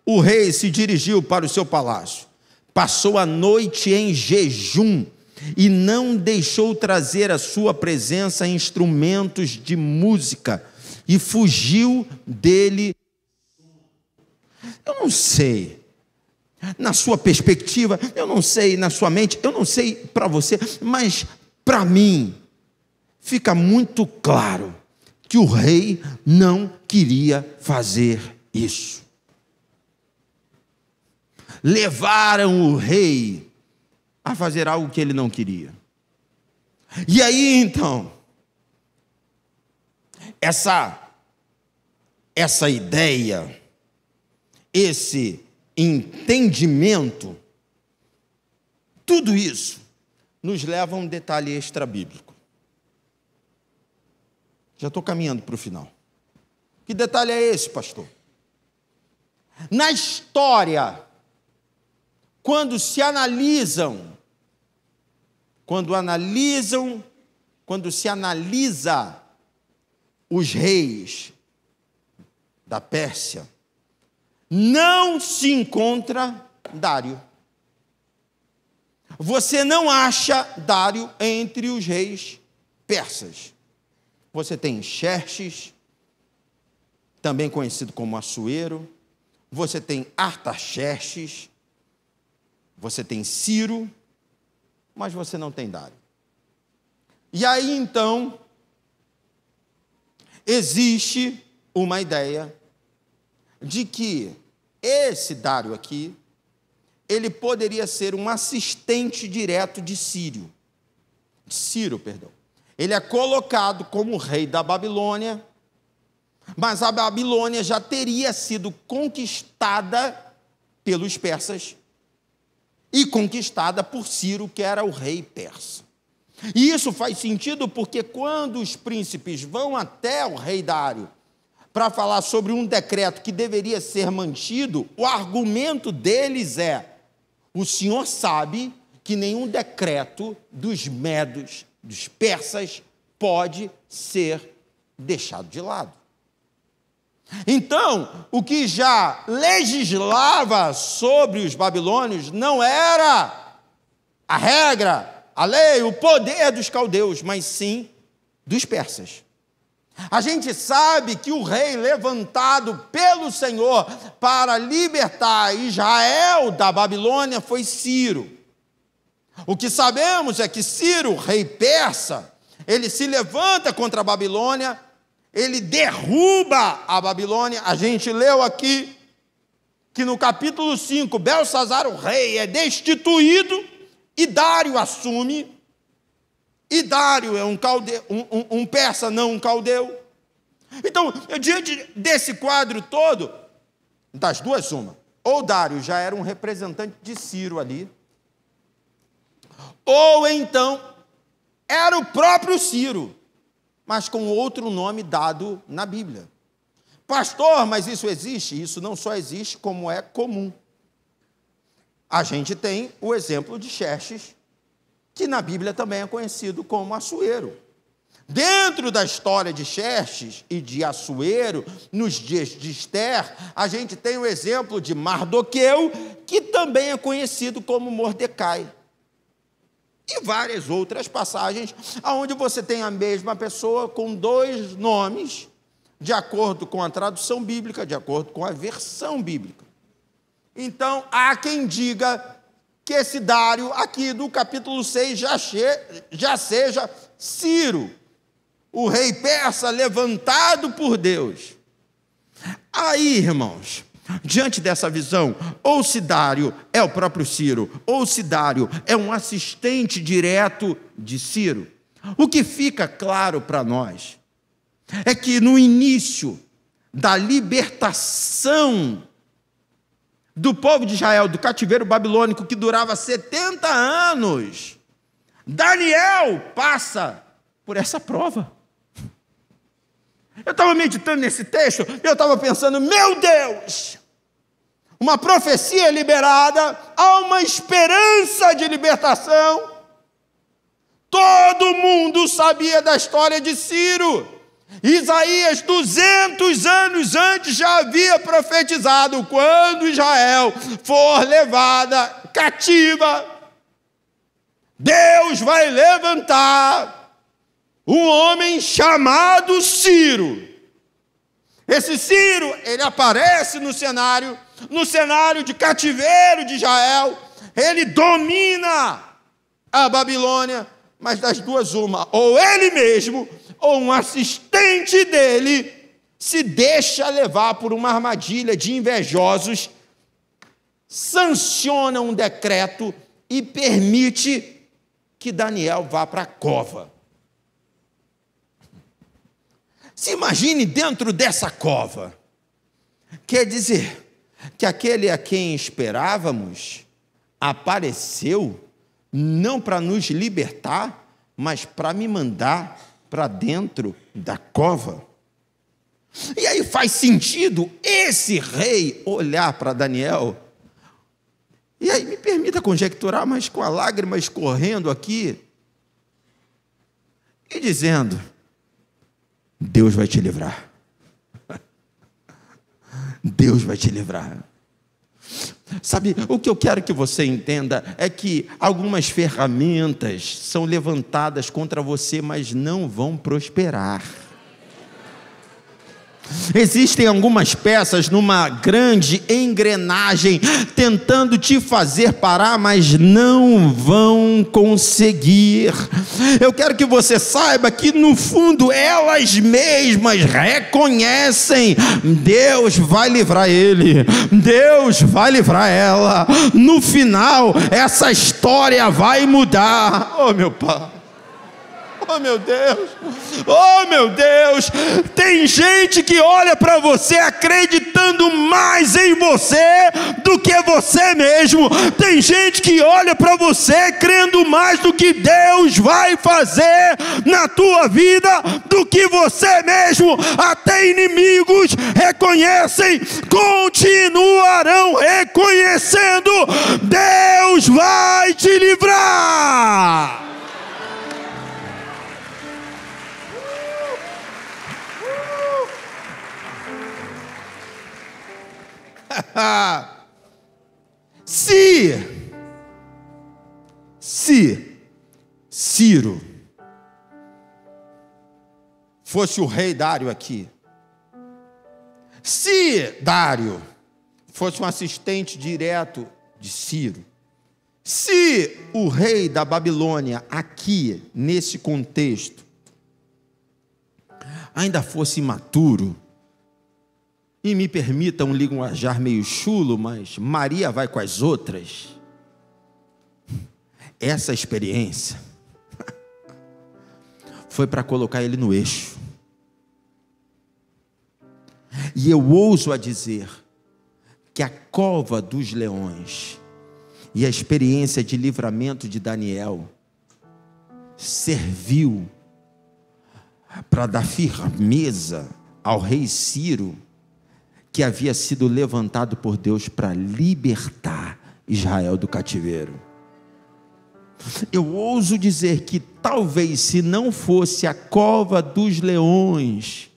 Speaker 1: O rei se dirigiu para o seu palácio. Passou a noite em jejum e não deixou trazer à sua presença instrumentos de música e fugiu dele. Eu não sei, na sua perspectiva, eu não sei na sua mente, eu não sei para você, mas para mim fica muito claro que o rei não queria fazer isso. Levaram o rei a fazer algo que ele não queria. E aí então, essa ideia, esse entendimento, tudo isso nos leva a um detalhe extra-bíblico. Já estou caminhando para o final. Que detalhe é esse, pastor? Na história, quando se analisa os reis da Pérsia, não se encontra Dário. Você não acha Dário entre os reis persas. Você tem Xerxes, também conhecido como Assuero, você tem Artaxerxes, você tem Ciro, mas você não tem Dário. E aí, então, existe uma ideia de que esse Dário aqui, ele poderia ser um assistente direto de Ciro. Ele é colocado como rei da Babilônia, mas a Babilônia já teria sido conquistada pelos persas e conquistada por Ciro, que era o rei persa. E isso faz sentido porque quando os príncipes vão até o rei Dário para falar sobre um decreto que deveria ser mantido, o argumento deles é: o senhor sabe que nenhum decreto dos medos, dos persas, pode ser deixado de lado. Então, o que já legislava sobre os babilônios não era a regra, a lei, o poder dos caldeus, mas sim dos persas. A gente sabe que o rei levantado pelo Senhor para libertar Israel da Babilônia foi Ciro. O que sabemos é que Ciro, rei persa, ele se levanta contra a Babilônia, ele derruba a Babilônia. A gente leu aqui que no capítulo 5, Belsazar, o rei, é destituído e Dário assume. E Dário é um persa, não um caldeu. Então, diante desse quadro todo, das duas, uma. Ou Dário já era um representante de Ciro ali, ou então era o próprio Ciro, mas com outro nome dado na Bíblia. Pastor, mas isso existe? Isso não só existe, como é comum. A gente tem o exemplo de Xerxes, que na Bíblia também é conhecido como Assuero. Dentro da história de Xerxes e de Assuero, nos dias de Ester, a gente tem o exemplo de Mardoqueu, que também é conhecido como Mordecai. E várias outras passagens, onde você tem a mesma pessoa com dois nomes, de acordo com a tradução bíblica, de acordo com a versão bíblica. Então, há quem diga que esse Dário, aqui do capítulo 6, já seja Ciro, o rei persa levantado por Deus. Aí, irmãos, diante dessa visão, ou se Dário é o próprio Ciro, ou se Dário é um assistente direto de Ciro, o que fica claro para nós é que no início da libertação do povo de Israel, do cativeiro babilônico, que durava 70 anos, Daniel passa por essa prova. Eu estava meditando nesse texto, eu estava pensando, meu Deus, uma profecia liberada, há uma esperança de libertação. Todo mundo sabia da história de Ciro. Isaías, 200 anos antes, já havia profetizado: quando Israel for levada cativa, Deus vai levantar um homem chamado Ciro. Esse Ciro, ele aparece no cenário de cativeiro de Israel, ele domina a Babilônia, mas das duas uma, ou ele mesmo, ou um assistente dele, se deixa levar por uma armadilha de invejosos, sanciona um decreto e permite que Daniel vá para a cova. Se imagine dentro dessa cova. Quer dizer que aquele a quem esperávamos apareceu não para nos libertar, mas para me mandar para dentro da cova. E aí faz sentido esse rei olhar para Daniel. E aí me permita conjecturar, mas com a lágrima escorrendo aqui, e dizendo: Deus vai te livrar. Deus vai te livrar. Sabe, o que eu quero que você entenda é que algumas ferramentas são levantadas contra você, mas não vão prosperar. Existem algumas peças numa grande engrenagem tentando te fazer parar, mas não vão conseguir. Eu quero que você saiba que no fundo elas mesmas reconhecem: Deus vai livrar ele, Deus vai livrar ela. No final, essa história vai mudar. Oh, meu Pai! Oh, meu Deus, oh, meu Deus, tem gente que olha para você acreditando mais em você do que você mesmo. Tem gente que olha para você crendo mais do que Deus vai fazer na tua vida do que você mesmo. Até inimigos reconhecem, continuarão reconhecendo: Deus vai te livrar. Se Ciro fosse o rei Dário aqui, se Dário fosse um assistente direto de Ciro, se o rei da Babilônia aqui, nesse contexto, ainda fosse imaturo, e me permita um linguajar meio chulo, mas Maria vai com as outras. Essa experiência foi para colocar ele no eixo. E eu ouso a dizer que a cova dos leões e a experiência de livramento de Daniel serviu para dar firmeza ao rei Ciro, que havia sido levantado por Deus para libertar Israel do cativeiro. Eu ouso dizer que talvez, se não fosse a cova dos leões,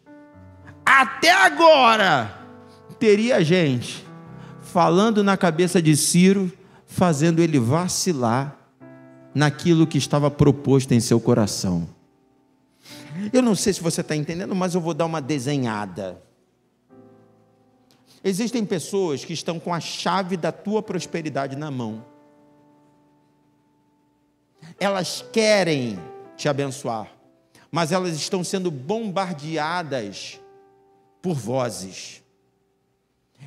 Speaker 1: até agora teria gente falando na cabeça de Ciro, fazendo ele vacilar naquilo que estava proposto em seu coração. Eu não sei se você está entendendo, mas eu vou dar uma desenhada. Existem pessoas que estão com a chave da tua prosperidade na mão. Elas querem te abençoar, mas elas estão sendo bombardeadas por vozes.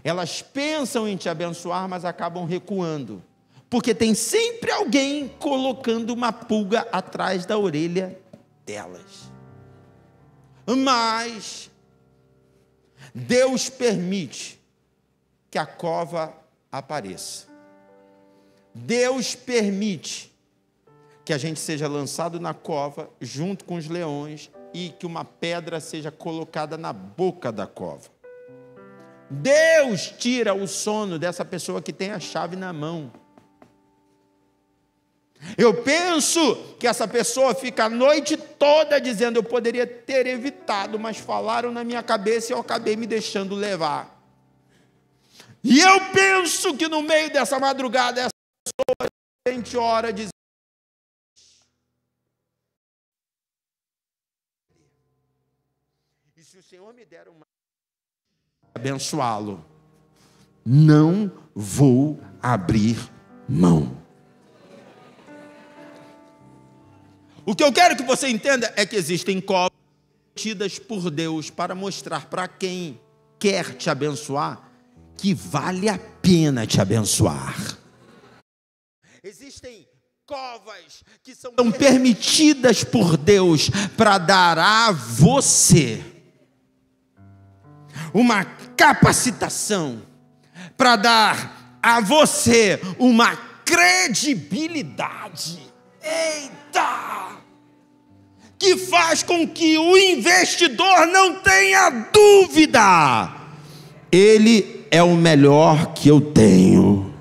Speaker 1: Elas pensam em te abençoar, mas acabam recuando, porque tem sempre alguém colocando uma pulga atrás da orelha delas. Mas Deus permite que a cova apareça. Deus permite que a gente seja lançado na cova junto com os leões e que uma pedra seja colocada na boca da cova. Deus tira o sono dessa pessoa que tem a chave na mão. Eu penso que essa pessoa fica a noite toda dizendo: eu poderia ter evitado, mas falaram na minha cabeça e eu acabei me deixando levar. E eu penso que no meio dessa madrugada, essa pessoa sente hora de dizer: e se o Senhor me der uma abençoá-lo, não vou abrir mão. O que eu quero que você entenda é que existem covas tidas por Deus para mostrar para quem quer te abençoar que vale a pena te abençoar. Existem covas que são permitidas por Deus para dar a você uma capacitação, para dar a você uma credibilidade. Eita! Que faz com que o investidor não tenha dúvida: ele é o melhor que eu tenho.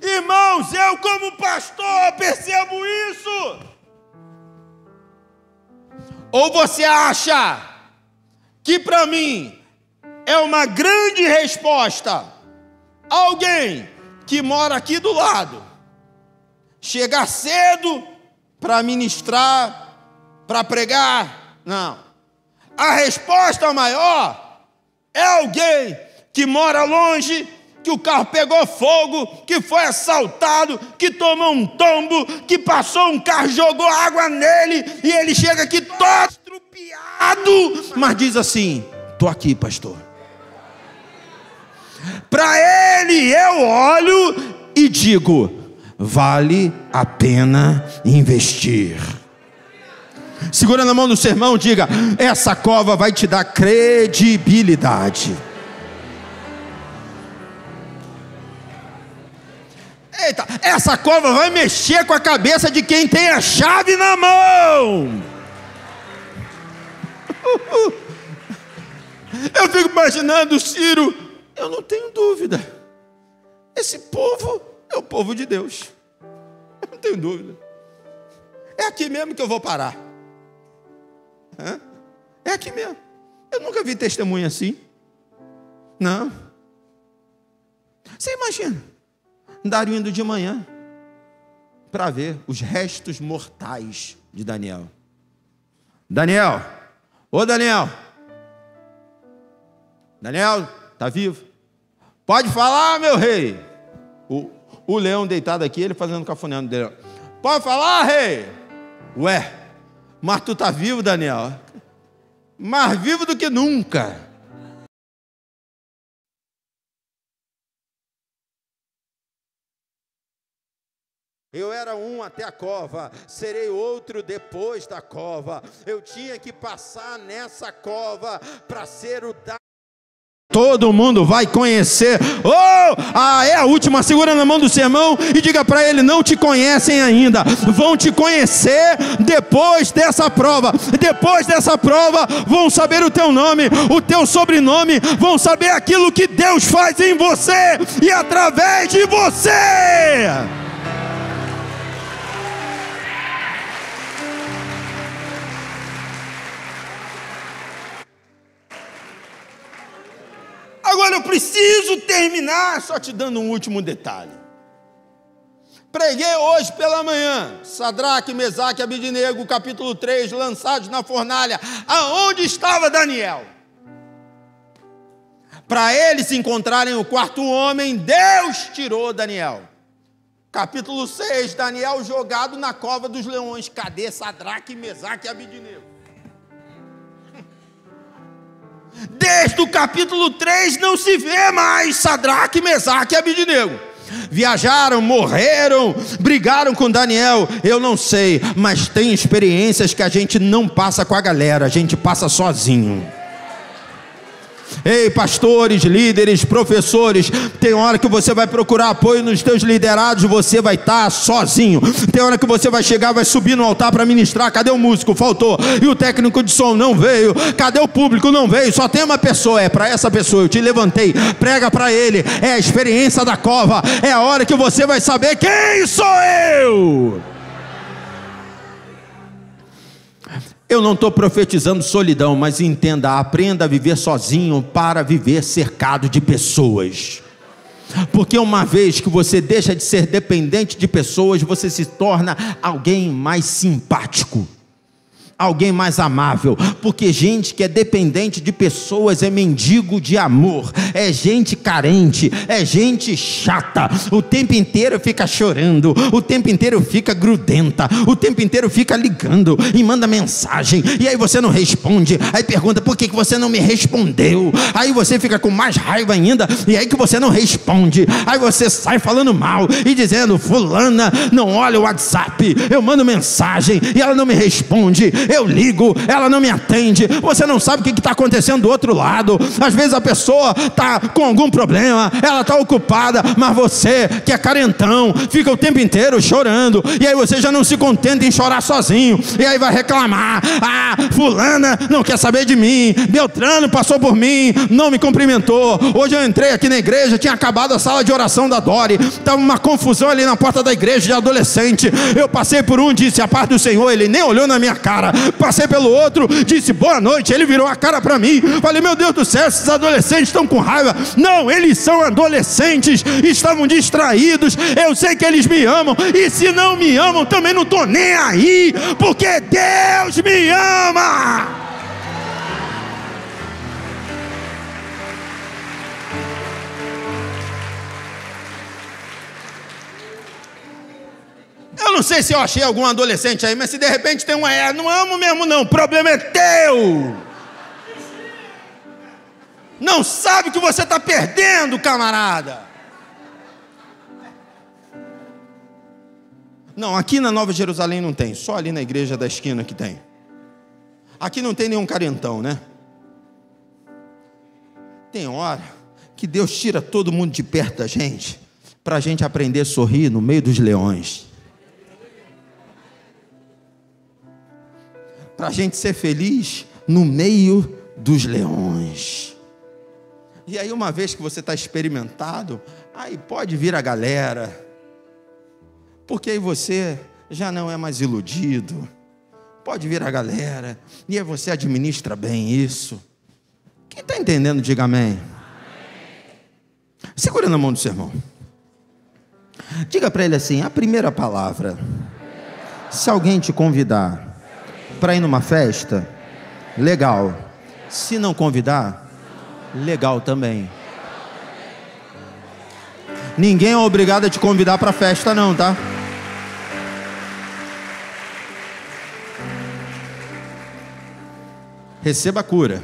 Speaker 1: Irmãos, eu como pastor percebo isso. Ou você acha que para mim é uma grande resposta. Alguém que mora aqui do lado, chegar cedo para ministrar, para pregar, não. A resposta maior é alguém que mora longe, que o carro pegou fogo, que foi assaltado, que tomou um tombo, que passou um carro, jogou água nele, e ele chega aqui todo estrupiado, mas diz assim: estou aqui, pastor. Para ele eu olho e digo: vale a pena investir. Segura na mão do seu irmão, diga: essa cova vai te dar credibilidade. Eita, essa cova vai mexer com a cabeça de quem tem a chave na mão. Eu fico imaginando Ciro. Eu não tenho dúvida, esse povo é o povo de Deus. Eu não tenho dúvida. É aqui mesmo que eu vou parar. É aqui mesmo. Eu nunca vi testemunho assim. Não. Você imagina Dário indo de manhã para ver os restos mortais de Daniel. Daniel, ô Daniel, Daniel, tá vivo? Pode falar, meu rei. O leão deitado aqui, ele fazendo cafuné dele. Pode falar, rei? Ué, mas tu tá vivo, Daniel? Mais vivo do que nunca. Eu era um até a cova, serei outro depois da cova. Eu tinha que passar nessa cova para ser o da... Todo mundo vai conhecer. É a última. Segura na mão do seu irmão e diga para ele: não te conhecem ainda, vão te conhecer depois dessa prova. Depois dessa prova vão saber o teu nome, o teu sobrenome, vão saber aquilo que Deus faz em você e através de você. Agora eu preciso terminar só te dando um último detalhe. Preguei hoje pela manhã, Sadraque, Mesaque e Abednego, capítulo 3, lançados na fornalha. Aonde estava Daniel? Para eles encontrarem o quarto homem, Deus tirou Daniel. Capítulo 6, Daniel jogado na cova dos leões. Cadê Sadraque, Mesaque e Abednego? Desde o capítulo 3 não se vê mais Sadraque, Mesaque e Abednego. Viajaram, morreram, brigaram com Daniel, eu não sei, mas tem experiências que a gente não passa com a galera, a gente passa sozinho. Ei, pastores, líderes, professores, tem hora que você vai procurar apoio nos teus liderados, você vai estar sozinho. Tem hora que você vai chegar, vai subir no altar para ministrar, cadê o músico? Faltou. E o técnico de som não veio. Cadê o público? Não veio. Só tem uma pessoa, é para essa pessoa, eu te levantei, prega para ele. É a experiência da cova, é a hora que você vai saber quem sou eu. Eu não estou profetizando solidão, mas entenda, aprenda a viver sozinho para viver cercado de pessoas. Porque uma vez que você deixa de ser dependente de pessoas, você se torna alguém mais simpático, alguém mais amável. Porque gente que é dependente de pessoas é mendigo de amor, é gente carente, é gente chata, o tempo inteiro fica chorando, o tempo inteiro fica grudenta, o tempo inteiro fica ligando e manda mensagem, e aí você não responde, aí pergunta: por que você não me respondeu? Aí você fica com mais raiva ainda, e aí que você não responde, aí você sai falando mal e dizendo: fulana não olha o WhatsApp, eu mando mensagem e ela não me responde, eu ligo, ela não me atende. Você não sabe o que está acontecendo do outro lado. Às vezes a pessoa está com algum problema, ela está ocupada, mas você, que é carentão, fica o tempo inteiro chorando, e aí você já não se contenta em chorar sozinho, e aí vai reclamar: ah, fulana não quer saber de mim, Beltrano passou por mim, não me cumprimentou. Hoje eu entrei aqui na igreja, tinha acabado a sala de oração da Dori, estava uma confusão ali na porta da igreja de adolescente, eu passei por um, disse: a paz do Senhor, ele nem olhou na minha cara, Passei pelo outro, disse boa noite, ele virou a cara para mim. Falei, meu Deus do céu, esses adolescentes estão com raiva. Não, eles são adolescentes, estavam distraídos. Eu sei que eles me amam, e se não me amam, também não estou nem aí, porque Deus me ama. Eu não sei se eu achei algum adolescente aí, mas se de repente tem não amo mesmo não, o problema é teu. Não sabe que você está perdendo, camarada. Não, aqui na Nova Jerusalém não tem, só ali na igreja da esquina que tem. Aqui não tem nenhum carentão, né? Tem hora que Deus tira todo mundo de perto da gente, para a gente aprender a sorrir no meio dos leões. Para a gente ser feliz no meio dos leões. E aí, uma vez que você está experimentado, aí pode vir a galera, porque aí você já não é mais iludido. Pode vir a galera, e aí você administra bem isso. Quem está entendendo, diga amém. Segura na mão do seu irmão. Diga para ele assim, a primeira palavra. Se alguém te convidar para ir numa festa, legal. Se não convidar, legal também. Ninguém é obrigado a te convidar para a festa não, tá? Receba a cura.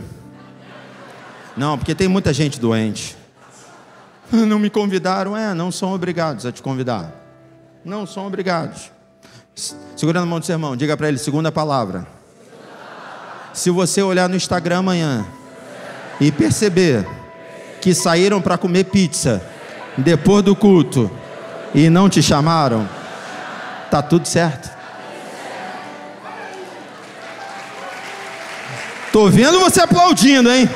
Speaker 1: Não, porque tem muita gente doente. Não me convidaram, não são obrigados a te convidar. Não são obrigados. Segura na mão do seu irmão, diga para ele, segunda palavra. Se você olhar no Instagram amanhã e perceber que saíram para comer pizza depois do culto e não te chamaram, tá tudo certo. Tô vendo você aplaudindo, hein?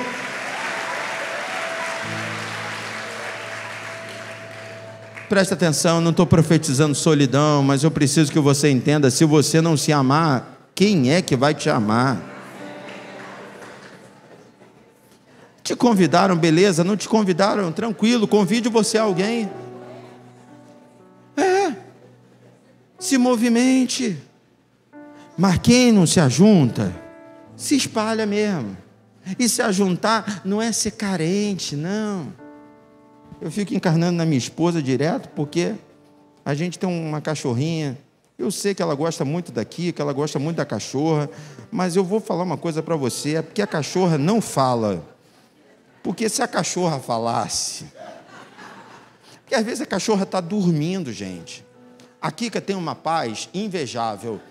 Speaker 1: Presta atenção, não estou profetizando solidão, mas eu preciso que você entenda, se você não se amar, quem é que vai te amar? Te convidaram, beleza, não te convidaram, tranquilo, convide você a alguém. Se movimente. Mas quem não se ajunta, se espalha mesmo. E se ajuntar não é ser carente, não. Eu fico encarnando na minha esposa direto, porque a gente tem uma cachorrinha. Eu sei que ela gosta muito daqui, que ela gosta muito da cachorra, mas eu vou falar uma coisa para você, é porque a cachorra não fala. Porque se a cachorra falasse... Porque às vezes a cachorra está dormindo, gente. A Kika tem uma paz invejável.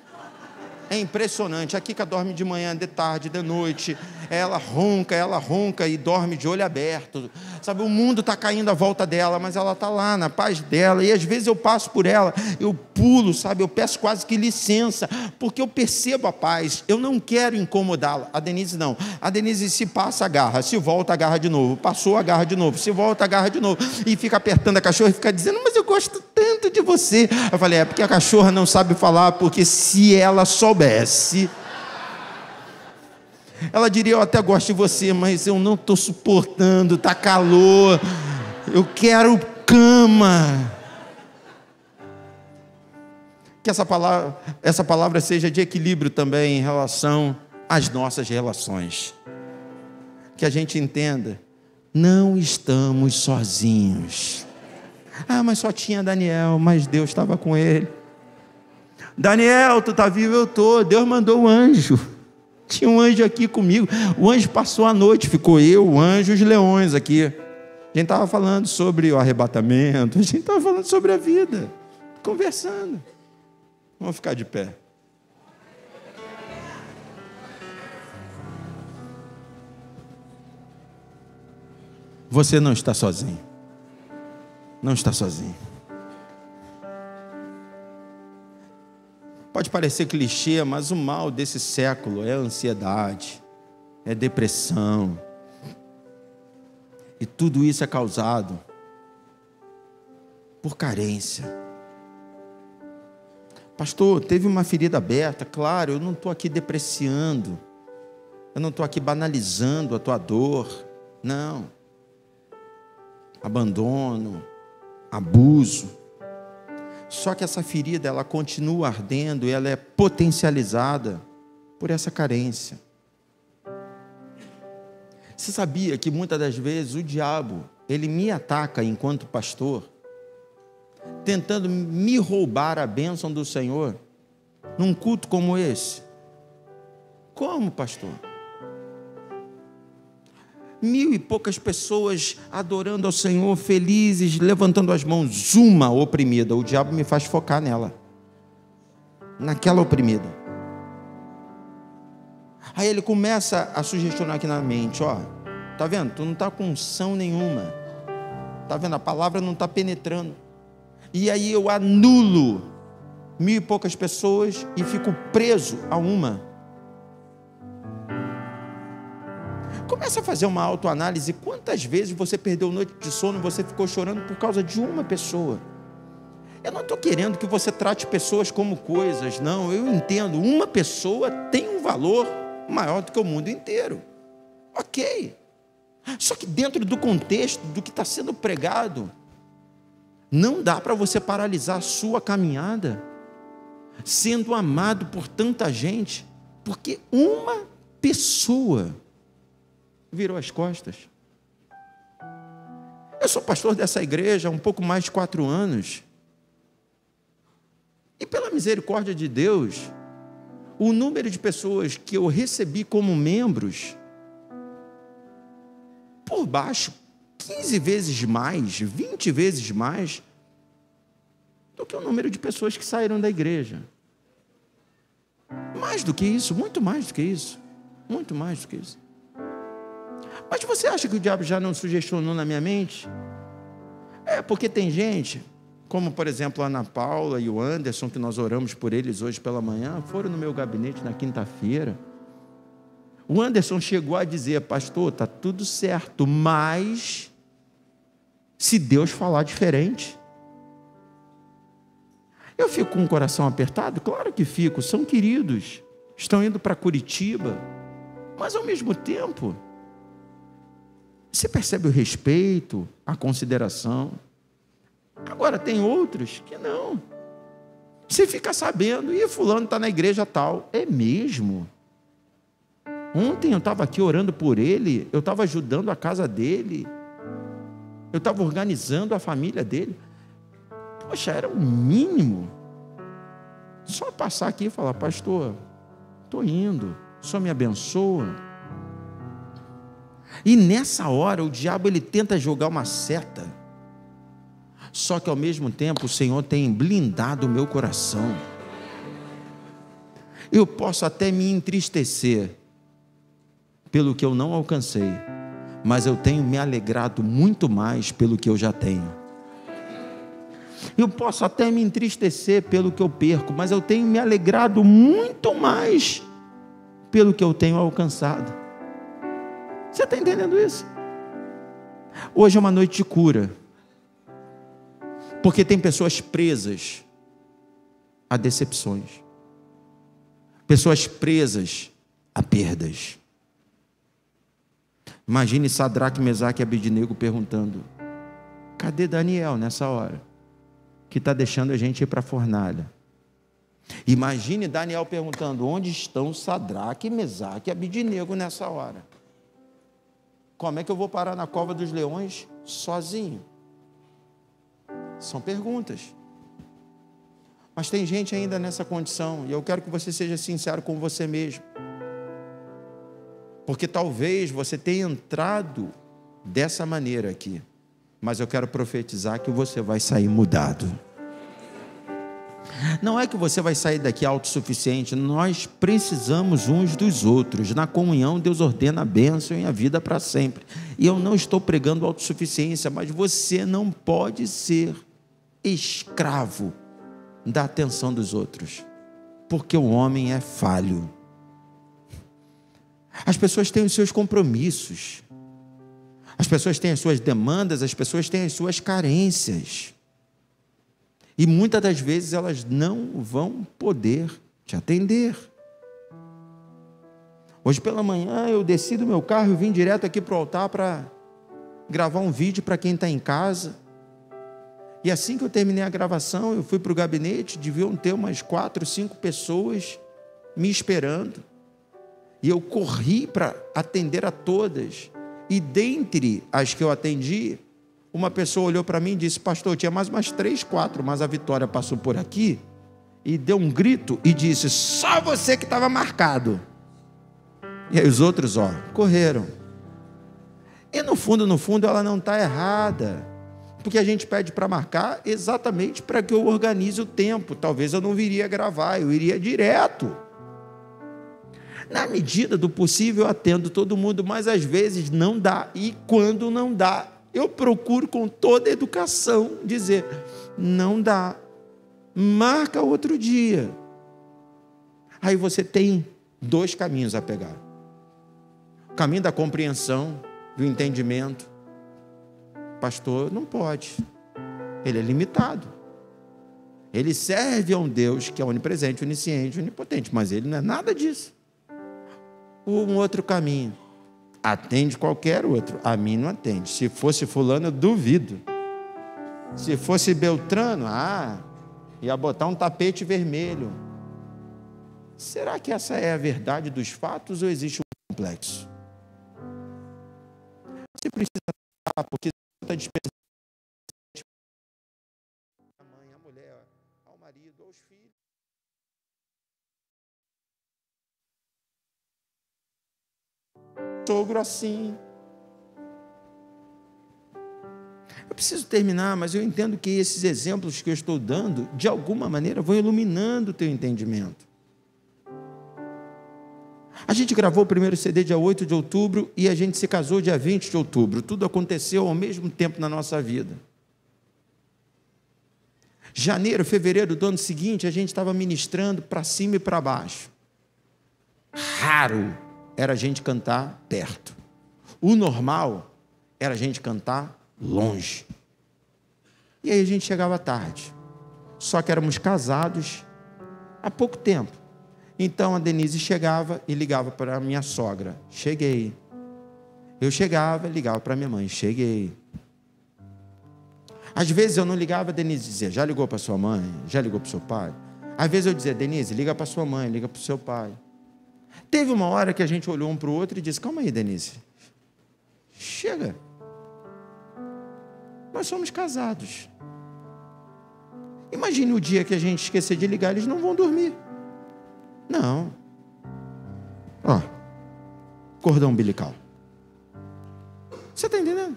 Speaker 1: É impressionante, a Kika dorme de manhã, de tarde, de noite, ela ronca e dorme de olho aberto, sabe, o mundo está caindo à volta dela, mas ela está lá na paz dela, e às vezes eu passo por ela, eu pulo, sabe, eu peço quase que licença, porque eu percebo a paz, eu não quero incomodá-la. A Denise não, a Denise se passa, agarra, se volta, agarra de novo, passou, agarra de novo, se volta, agarra de novo, e fica apertando a cachorra e fica dizendo, mas eu gosto tanto de você. Eu falei, porque a cachorra não sabe falar, porque se ela soubesse, ela diria, eu até gosto de você, mas eu não estou suportando, está calor, eu quero cama. Que essa palavra seja de equilíbrio também em relação às nossas relações. Que a gente entenda, não estamos sozinhos. Mas só tinha Daniel, mas Deus estava com ele. Daniel, tu está vivo? Eu estou. Deus mandou um anjo. Tinha um anjo aqui comigo. O anjo passou a noite, ficou eu, o anjo e os leões aqui. A gente estava falando sobre o arrebatamento, a gente estava falando sobre a vida, conversando. Vamos ficar de pé. Você não está sozinho. Não está sozinho. Pode parecer clichê, mas o mal desse século é a ansiedade, é depressão. E tudo isso é causado por carência. Pastor, teve uma ferida aberta. Claro, eu não estou aqui depreciando, eu não estou aqui banalizando a tua dor. Não. Abandono, abuso. Só que essa ferida, ela continua ardendo e ela é potencializada por essa carência. Você sabia que muitas das vezes o diabo, ele me ataca enquanto pastor, tentando me roubar a bênção do Senhor, num culto como esse? Como, pastor? 1.000 e poucas pessoas adorando ao Senhor, felizes, levantando as mãos, uma oprimida. O diabo me faz focar nela, naquela oprimida. Aí ele começa a sugestionar aqui na mente, ó, tá vendo? Tu não está com unção nenhuma, tá vendo? A palavra não está penetrando. E aí eu anulo 1.000 e poucas pessoas e fico preso a uma. Começa a fazer uma autoanálise. Quantas vezes você perdeu noite de sono e você ficou chorando por causa de uma pessoa? Eu não estou querendo que você trate pessoas como coisas, não. Eu entendo, uma pessoa tem um valor maior do que o mundo inteiro. Ok. Só que dentro do contexto do que está sendo pregado, não dá para você paralisar a sua caminhada, sendo amado por tanta gente, porque uma pessoa virou as costas. Eu sou pastor dessa igreja há um pouco mais de 4 anos, e pela misericórdia de Deus, o número de pessoas que eu recebi como membros, por baixo, 15 vezes mais, 20 vezes mais, do que o número de pessoas que saíram da igreja. Mais do que isso, muito mais do que isso, muito mais do que isso. Mas você acha que o diabo já não sugestionou na minha mente? É, porque tem gente, como por exemplo a Ana Paula e o Anderson, que nós oramos por eles hoje pela manhã, foram no meu gabinete na quinta-feira. O Anderson chegou a dizer: pastor, está tudo certo, mas se Deus falar diferente. Eu fico com o coração apertado? Claro que fico, são queridos, estão indo para Curitiba, mas ao mesmo tempo, você percebe o respeito, a consideração. Agora tem outros que não. Você fica sabendo, e fulano está na igreja tal. É mesmo? Ontem eu estava aqui orando por ele, eu estava ajudando a casa dele, eu estava organizando a família dele. Poxa, era o mínimo. Só passar aqui e falar: pastor, estou indo, só me abençoa. E nessa hora o diabo ele tenta jogar uma seta, só que ao mesmo tempo o Senhor tem blindado o meu coração. Eu posso até me entristecer pelo que eu não alcancei, mas eu tenho me alegrado muito mais pelo que eu já tenho. Eu posso até me entristecer pelo que eu perco, mas eu tenho me alegrado muito mais pelo que eu tenho alcançado. Você está entendendo isso? Hoje é uma noite de cura, porque tem pessoas presas a decepções, pessoas presas a perdas. Imagine Sadraque, Mesaque e Abednego perguntando: cadê Daniel nessa hora, que está deixando a gente ir para a fornalha? Imagine Daniel perguntando: onde estão Sadraque, Mesaque e Abednego nessa hora? Como é que eu vou parar na cova dos leões sozinho? São perguntas. Mas tem gente ainda nessa condição, e eu quero que você seja sincero com você mesmo. Porque talvez você tenha entrado dessa maneira aqui, mas eu quero profetizar que você vai sair mudado. Não é que você vai sair daqui autossuficiente, nós precisamos uns dos outros. Na comunhão, Deus ordena a bênção e a vida para sempre. E eu não estou pregando autossuficiência, mas você não pode ser escravo da atenção dos outros, porque o homem é falho. As pessoas têm os seus compromissos, as pessoas têm as suas demandas, as pessoas têm as suas carências. E muitas das vezes elas não vão poder te atender. Hoje pela manhã eu desci do meu carro e vim direto aqui para o altar para gravar um vídeo para quem está em casa. E assim que eu terminei a gravação, eu fui para o gabinete, deviam ter umas 4, 5 pessoas me esperando. E eu corri para atender a todas. E dentre as que eu atendi, uma pessoa olhou para mim e disse: pastor, tinha mais umas 3, 4, mas a Vitória passou por aqui e deu um grito e disse: só você que estava marcado. E aí os outros, correram. E no fundo, ela não está errada. Porque a gente pede para marcar exatamente para que eu organize o tempo. Talvez eu não viria gravar, eu iria direto. Na medida do possível, eu atendo todo mundo, mas às vezes não dá. E quando não dá, eu procuro com toda a educação dizer: não dá, marca outro dia. Aí você tem 2 caminhos a pegar: o caminho da compreensão, do entendimento. Pastor, não pode, ele é limitado, ele serve a um Deus que é onipresente, onisciente, onipotente, mas ele não é nada disso. Um outro caminho: atende qualquer outro, a mim não atende. Se fosse fulano, eu duvido. Se fosse Beltrano, ia botar um tapete vermelho. Será que essa é a verdade dos fatos ou existe um complexo? Você precisa falar, porque está dispensando a mãe, a mulher, ao marido, aos filhos. Sogro assim. Eu preciso terminar, mas eu entendo que esses exemplos que eu estou dando, de alguma maneira, vão iluminando o teu entendimento. A gente gravou o primeiro CD dia 8 de outubro e a gente se casou dia 20 de outubro. Tudo aconteceu ao mesmo tempo na nossa vida. Janeiro, fevereiro do ano seguinte, a gente estava ministrando para cima e para baixo. Raro era a gente cantar perto. O normal era a gente cantar longe. E aí a gente chegava tarde. Só que éramos casados há pouco tempo. Então a Denise chegava e ligava para a minha sogra: cheguei. Eu chegava e ligava para a minha mãe: cheguei. Às vezes eu não ligava, a Denise dizia: já ligou para sua mãe? Já ligou para o seu pai? Às vezes eu dizia: Denise, liga para sua mãe, liga para o seu pai. Teve uma hora que a gente olhou um para o outro e disse: calma aí, Denise, chega, nós somos casados. Imagine o dia que a gente esquecer de ligar, eles não vão dormir. Não. Cordão umbilical. Você está entendendo?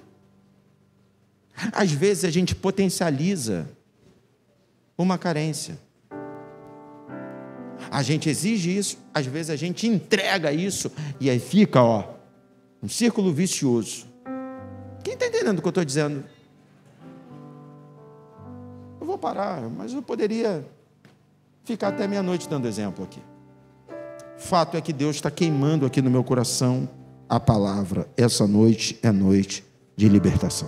Speaker 1: Às vezes a gente potencializa uma carência. A gente exige isso, às vezes a gente entrega isso, e aí fica, um círculo vicioso. Quem está entendendo o que eu estou dizendo? Eu vou parar, mas eu poderia ficar até meia-noite dando exemplo aqui. Fato é que Deus está queimando aqui no meu coração a palavra. Essa noite é noite de libertação.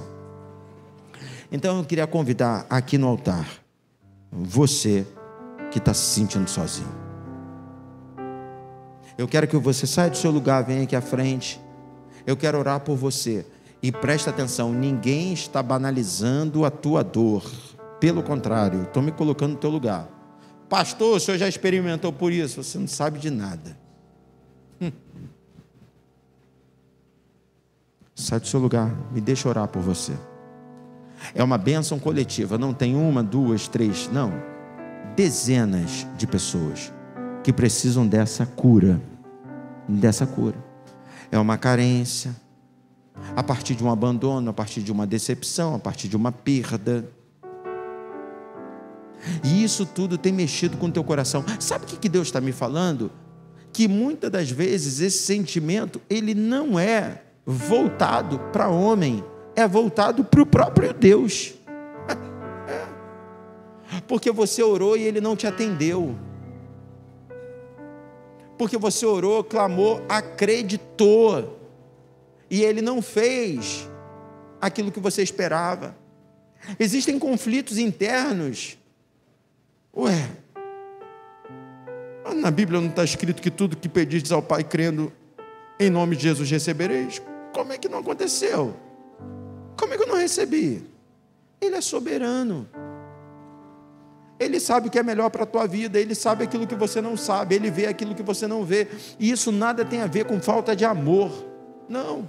Speaker 1: Então eu queria convidar aqui no altar você que está se sentindo sozinho. Eu quero que você saia do seu lugar, venha aqui à frente. Eu quero orar por você. E presta atenção, ninguém está banalizando a tua dor. Pelo contrário, estou me colocando no teu lugar. Pastor, o senhor já experimentou por isso? Você não sabe de nada. Sai do seu lugar, me deixa orar por você. É uma bênção coletiva, não tem 1, 2, 3, não. Dezenas de pessoas que precisam dessa cura. É uma carência, a partir de um abandono, a partir de uma decepção, a partir de uma perda. E isso tudo tem mexido com o teu coração. Sabe o que Deus está me falando? Que muitas das vezes esse sentimento, ele não é voltado para homem, é voltado para o próprio Deus. Porque você orou e ele não te atendeu. Porque você orou, clamou, acreditou, e ele não fez aquilo que você esperava. Existem conflitos internos Na Bíblia não está escrito que tudo que pedis ao Pai crendo em nome de Jesus recebereis? Como é que não aconteceu? Como é que eu não recebi? Ele é soberano. Ele sabe o que é melhor para a tua vida, Ele sabe aquilo que você não sabe, Ele vê aquilo que você não vê, e isso nada tem a ver com falta de amor, não,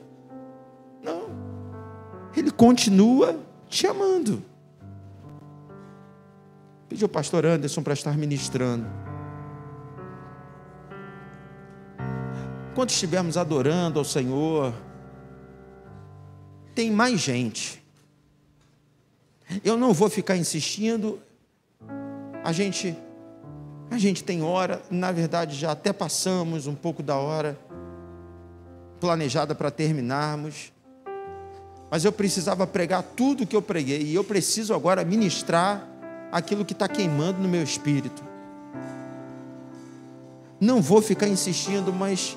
Speaker 1: Ele continua te amando. Pedi ao pastor Anderson para estar ministrando. Quando estivermos adorando ao Senhor, tem mais gente. Eu não vou ficar insistindo. A gente tem hora, na verdade já até passamos um pouco da hora planejada para terminarmos, mas eu precisava pregar tudo o que eu preguei, e eu preciso agora ministrar aquilo que está queimando no meu espírito. Não vou ficar insistindo, mas